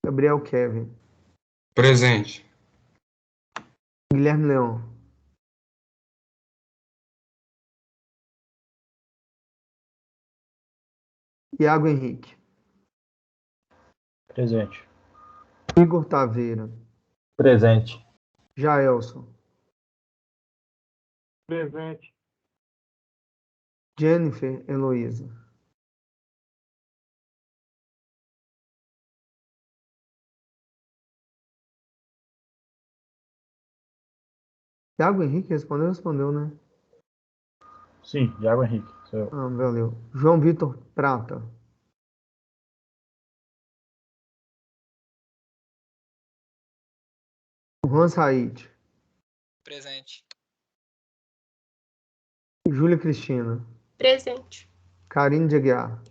Gabriel Kevin. Presente. Guilherme Leão. Iago Henrique. Presente. Igor Taveira. Presente. Jaelson. Presente. Jennifer Heloísa. Iago Henrique respondeu, né? Sim, Iago Henrique. Sou eu. Ah, valeu. João Vitor Prata. Juan Said. Presente. Júlia Cristina. Presente. Karine de Aguiar.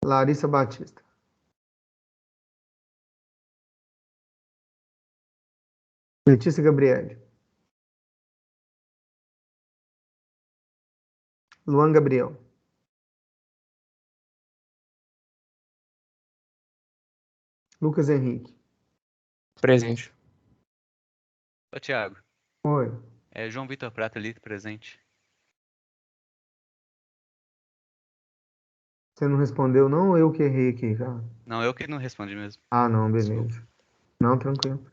Larissa Batista. Letícia Gabriele. Luan Gabriel. Lucas Henrique. Presente. Ô, Thiago. Oi. É João Vitor Prata ali, presente. Você não respondeu, não? Ou eu que errei aqui, cara? Não, eu que não respondi mesmo. Ah, não, beleza. Desculpa. Não, tranquilo.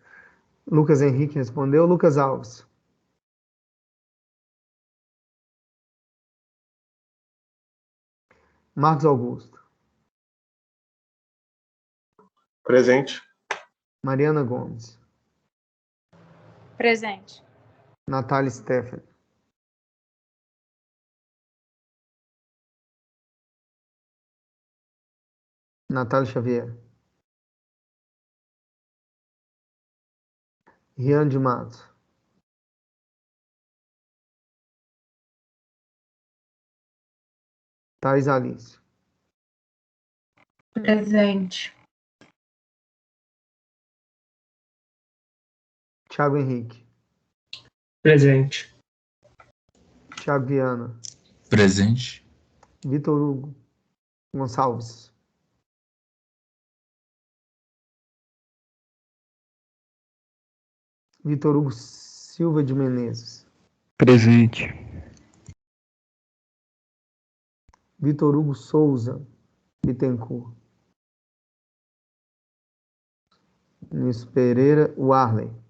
Lucas Henrique respondeu. Lucas Alves. Marcos Augusto. Presente. Mariana Gomes. Presente. Natália Stephanie. Natália Xavier. Rian de Matos. Thais Alice. Presente. Thiago Henrique. Presente. Thiago Viana. Presente. Vitor Hugo Gonçalves. Vitor Hugo Silva de Menezes. Presente. Vitor Hugo Souza Bittencourt. Nisso Pereira, Warley.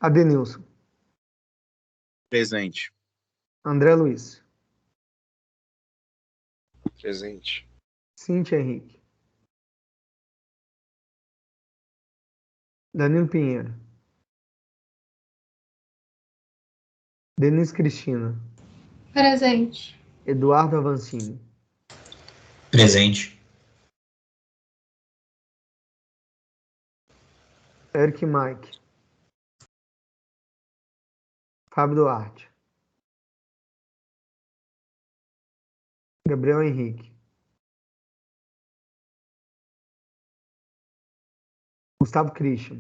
Adenilson. Presente. André Luiz. Presente. Cíntia Henrique. Danilo Pinheiro. Denise Cristina. Presente. Eduardo Avancini. Presente. Eric Mike. Fábio Duarte. Gabriel Henrique. Gustavo Christian.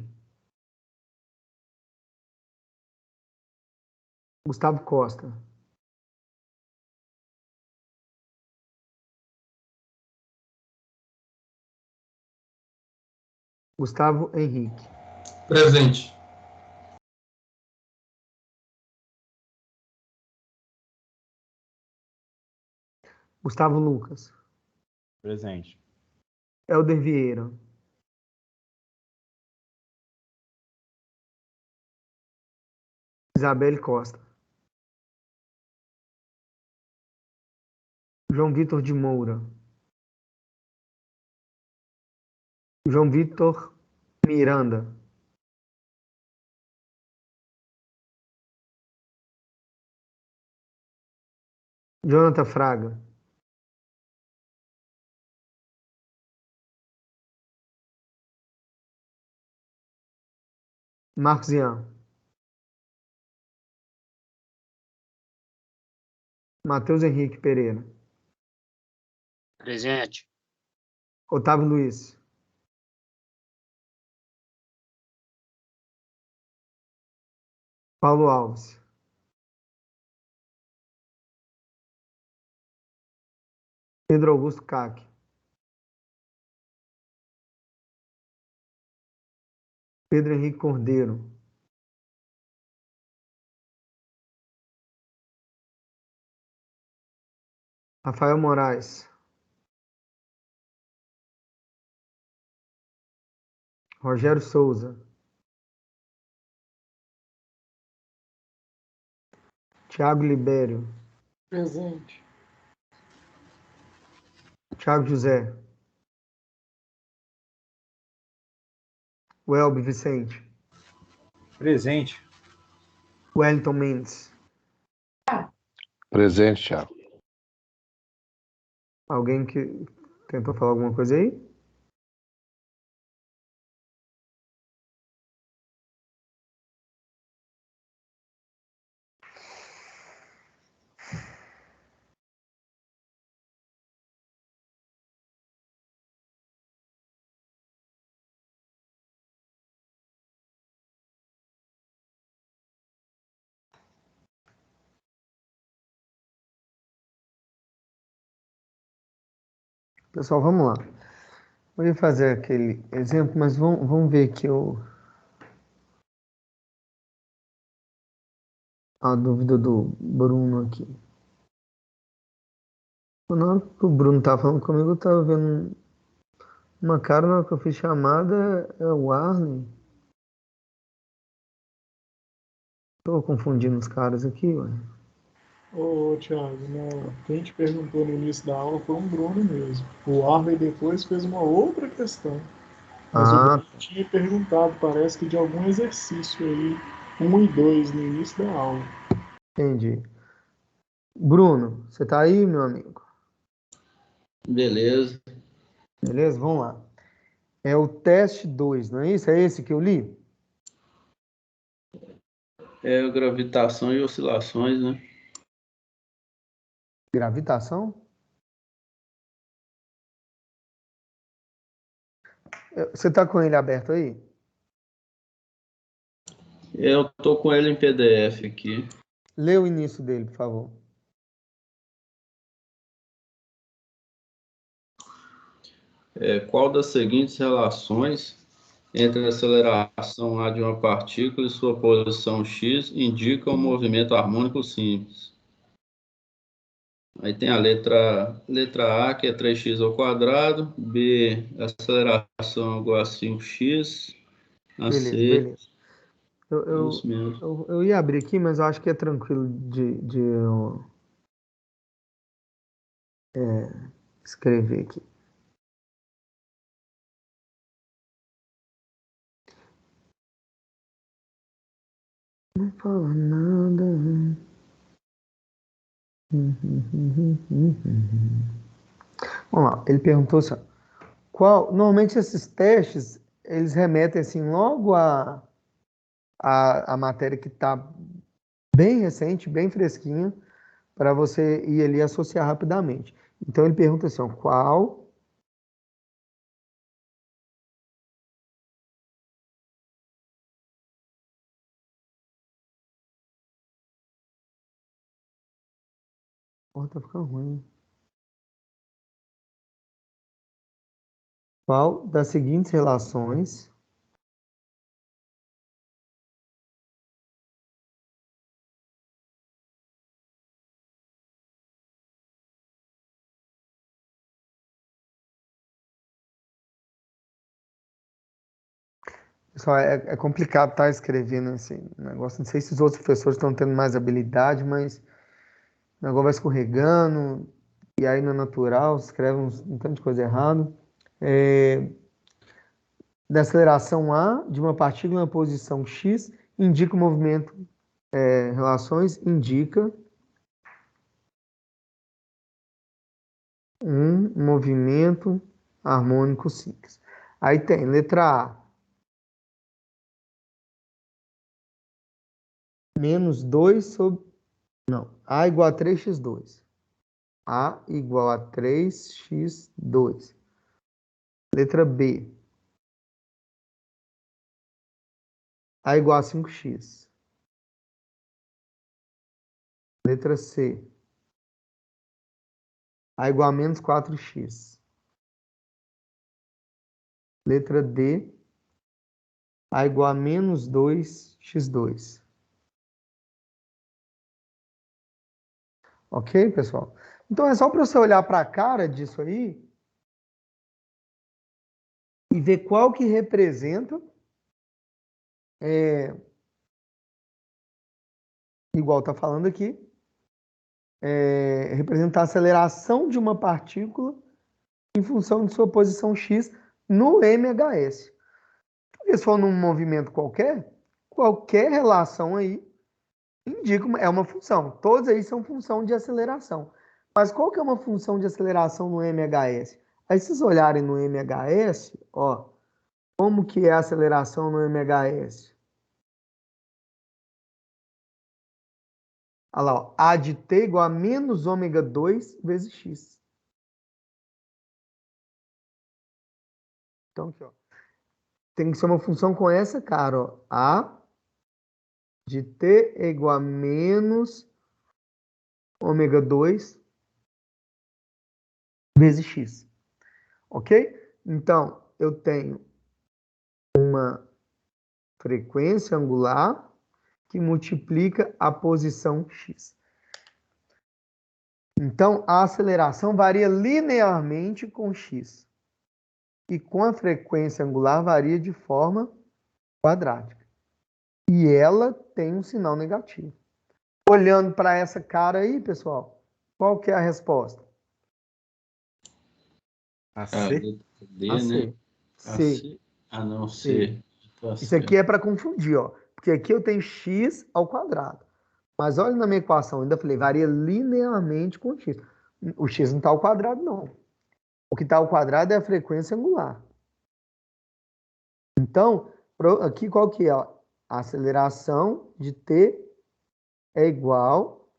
Gustavo Costa. Gustavo Henrique. Presente. Gustavo Lucas. Presente. Helder Vieira. Isabelle Costa. João Vitor de Moura. João Vitor Miranda. Jonathan Fraga. Marcos Ian. Matheus Henrique Pereira. Presente. Otávio Luiz. Paulo Alves. Pedro Augusto Cac. Pedro Henrique Cordeiro. Rafael Moraes. Rogério Souza. Tiago Libério. Presente. Tiago José. Welby Vicente. Presente. Wellington Mendes. Presente, Thiago. Alguém que tentou falar alguma coisa aí? Pessoal, vamos lá. Eu ia fazer aquele exemplo, mas vamos ver aqui a dúvida do Bruno aqui. Na hora que o Bruno estava falando comigo, eu estava vendo uma cara, na hora que eu fiz chamada, é o Arlen. Estou confundindo os caras aqui, ué. Ô, Thiago, não. Quem te perguntou no início da aula foi um Bruno mesmo. O Arley depois fez uma outra questão. Mas o Bruno tinha perguntado, parece que de algum exercício aí, 1 e 2 no início da aula. Entendi. Bruno, você tá aí, meu amigo? Beleza. Beleza? Vamos lá. É o teste 2, não é isso? É esse que eu li? É gravitação e oscilações, né? Gravitação? Você tá com ele aberto aí? Eu tô com ele em PDF aqui. Lê o início dele, por favor. Qual das seguintes relações entre a aceleração A de uma partícula e sua posição x indica um movimento harmônico simples? Aí tem a letra A, que é 3x ao quadrado, B, aceleração igual a 5x, a Beleza, C, beleza. isso mesmo. Eu ia abrir aqui, mas eu acho que é tranquilo de escrever aqui. Não fala nada. Vamos lá, ele perguntou assim, normalmente esses testes, eles remetem assim logo a matéria que está bem recente, bem fresquinha, para você ir ali associar rapidamente. Então ele pergunta assim, ó, qual tá ficando ruim. Qual das seguintes relações pessoal, é complicado estar escrevendo esse negócio. Não sei se os outros professores estão tendo mais habilidade, mas o negócio vai escorregando, e aí não é natural, escreve um tanto de coisa errada. Da aceleração A de uma partícula na posição x indica o movimento, relações indica um movimento harmônico simples. Aí tem letra A, menos 2 sobre... Não, A igual a 3x2. A igual a 3x2. Letra B, A igual a 5x. Letra C, A igual a menos 4x. Letra D, A igual a menos 2x2. Ok, pessoal? Então, é só para você olhar para a cara disso aí e ver qual que representa, igual está falando aqui, representa a aceleração de uma partícula em função de sua posição x no MHS. Porque se for num movimento qualquer relação aí indica, é uma função. Todos aí são função de aceleração. Mas qual que é uma função de aceleração no MHS? Aí se vocês olharem no MHS, ó, como que é a aceleração no MHS? Olha lá, ó, A de t igual a menos ômega 2 vezes x. Então, aqui, ó. Tem que ser uma função com essa cara, ó. A de t é igual a menos ômega 2 vezes x. Ok? Então, eu tenho uma frequência angular que multiplica a posição x. Então, a aceleração varia linearmente com x. E com a frequência angular varia de forma quadrática. E ela tem um sinal negativo. Olhando para essa cara aí, pessoal, qual que é a resposta? A C? D, A C. né? C. A não C. Isso aqui é para confundir, ó. Porque aqui eu tenho x ao quadrado. Mas olha na minha equação, ainda falei, varia linearmente com x. O x não está ao quadrado, não. O que está ao quadrado é a frequência angular. Então, aqui qual que é? A aceleração de t é igual...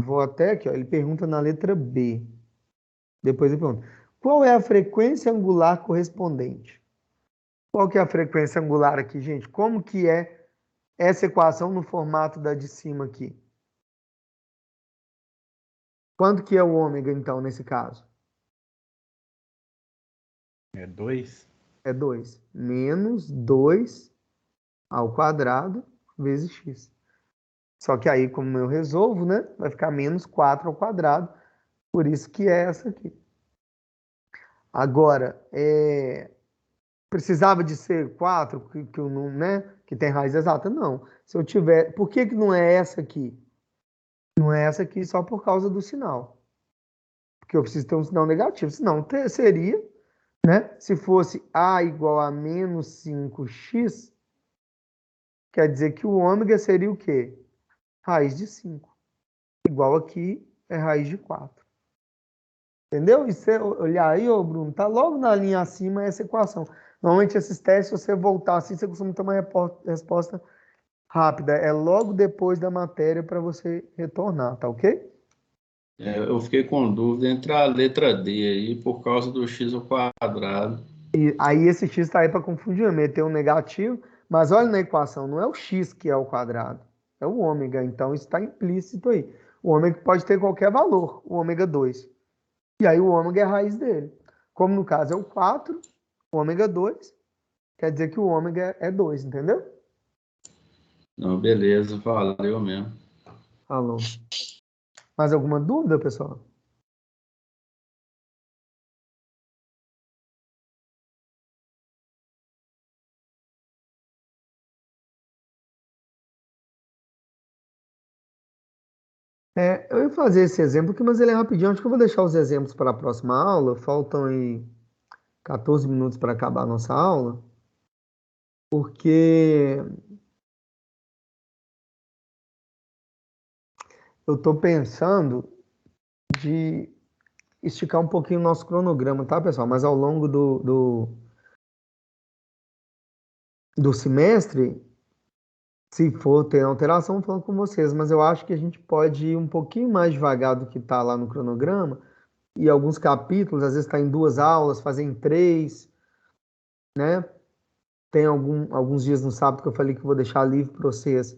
Vou até aqui, ó, ele pergunta na letra B. Depois ele pergunta, qual é a frequência angular correspondente? Qual que é a frequência angular aqui, gente? Como que é essa equação no formato da de cima aqui? Quanto que é o ômega, então, nesse caso? É 2. É 2. Menos 2 ao quadrado vezes x. Só que aí, como eu resolvo, né? Vai ficar menos 4 ao quadrado. Por isso que é essa aqui. Agora, precisava de ser 4, que tem raiz exata? Não. Se eu tiver... Por que não é essa aqui? Não é essa aqui só por causa do sinal. Porque eu preciso ter um sinal negativo. Senão seria, né? Se fosse A igual a menos 5x, quer dizer que o ômega seria o quê? Raiz de 5. Igual aqui é raiz de 4. Entendeu? E você olhar aí, ô Bruno, tá logo na linha acima essa equação. Normalmente esses testes, se você voltar assim, você costuma ter uma resposta rápida. É logo depois da matéria para você retornar, tá ok? Eu fiquei com dúvida entre a letra D aí, por causa do x ao quadrado. E aí esse x está aí para confundir, meter um negativo, mas olha na equação, não é o x que é o quadrado, é o ômega, então isso está implícito aí. O ômega pode ter qualquer valor, o ômega 2. E aí o ômega é a raiz dele. Como no caso é o 4, o ômega 2, quer dizer que o ômega é 2, entendeu? Não, beleza, valeu mesmo. Falou. Mais alguma dúvida, pessoal? Eu ia fazer esse exemplo aqui, mas ele é rapidinho. Acho que eu vou deixar os exemplos para a próxima aula. Faltam aí 14 minutos para acabar a nossa aula. Porque eu estou pensando de esticar um pouquinho o nosso cronograma, tá, pessoal? Mas ao longo do semestre, se for ter alteração, eu falo com vocês. Mas eu acho que a gente pode ir um pouquinho mais devagar do que está lá no cronograma. E alguns capítulos, às vezes está em 2 aulas, fazer em 3, né? Tem alguns dias no sábado que eu falei que eu vou deixar livre para vocês,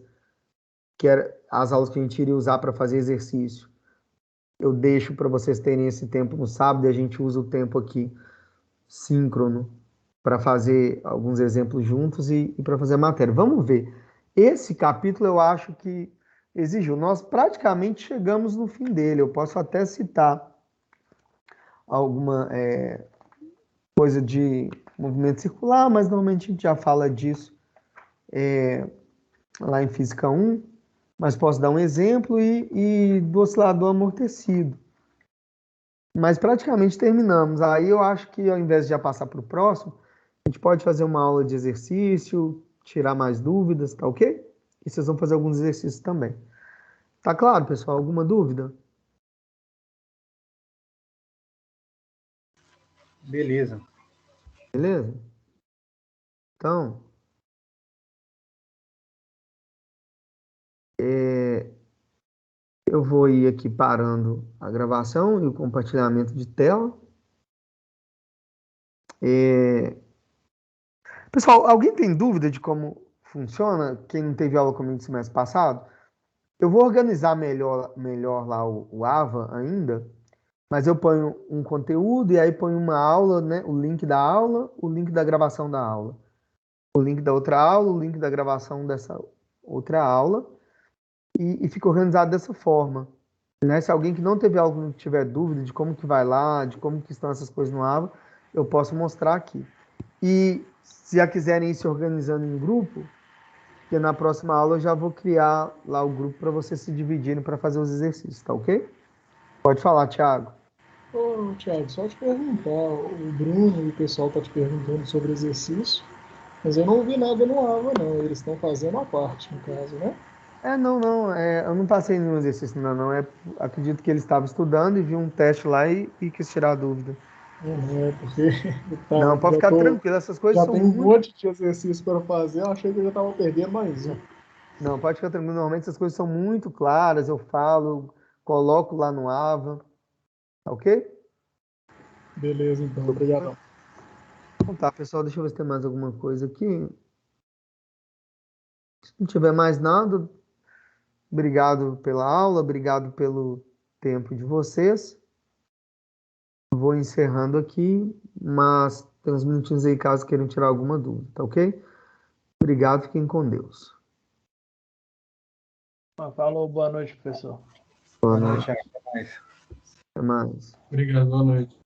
que era as aulas que a gente iria usar para fazer exercício. eu deixo para vocês terem esse tempo no sábado e a gente usa o tempo aqui síncrono para fazer alguns exemplos juntos e para fazer a matéria. Vamos ver. Esse capítulo eu acho que exigiu. Nós praticamente chegamos no fim dele. Eu posso até citar alguma coisa de movimento circular, mas normalmente a gente já fala disso lá em Física 1, mas posso dar um exemplo e do oscilador amortecido. Mas praticamente terminamos. Aí eu acho que ao invés de já passar para o próximo, a gente pode fazer uma aula de exercício, tirar mais dúvidas, tá ok? E vocês vão fazer alguns exercícios também. Tá claro, pessoal? Alguma dúvida? Beleza. Beleza? Então, eu vou ir aqui parando a gravação e o compartilhamento de tela. Pessoal, alguém tem dúvida de como funciona? Quem não teve aula comigo no semestre passado? Eu vou organizar melhor lá o AVA ainda, mas eu ponho um conteúdo e aí ponho uma aula, né? O link da aula, o link da gravação da aula. O link da outra aula, o link da gravação dessa outra aula. E fica organizado dessa forma. Né? Se alguém que não teve aula tiver dúvida de como que vai lá, de como que estão essas coisas no AVA, eu posso mostrar aqui. E se já quiserem ir se organizando em grupo, que na próxima aula eu já vou criar lá o grupo para vocês se dividirem para fazer os exercícios, tá ok? Pode falar, Thiago. Ô, Thiago, só te perguntar, o Bruno e o pessoal tá te perguntando sobre exercício, mas eu não vi nada no AVA, não. Eles estão fazendo a parte, no caso, né? Não. Eu não passei nenhum exercício, não. Acredito que ele estava estudando e viu um teste lá e quis tirar a dúvida. Porque não, pode ficar tranquilo, essas coisas são muito... Já tem um monte de exercício para fazer, eu achei que eu já estava perdendo mais um. Não, pode ficar tranquilo, normalmente essas coisas são muito claras, eu falo, coloco lá no AVA, tá ok? Beleza, então, obrigado. Então tá, pessoal, deixa eu ver se tem mais alguma coisa aqui. Se não tiver mais nada, obrigado pela aula, obrigado pelo tempo de vocês. Vou encerrando aqui, mas tem uns minutinhos aí caso queiram tirar alguma dúvida, tá ok? Obrigado, fiquem com Deus. Falou, boa noite, professor. Boa noite. Até mais. Até mais. Obrigado, boa noite.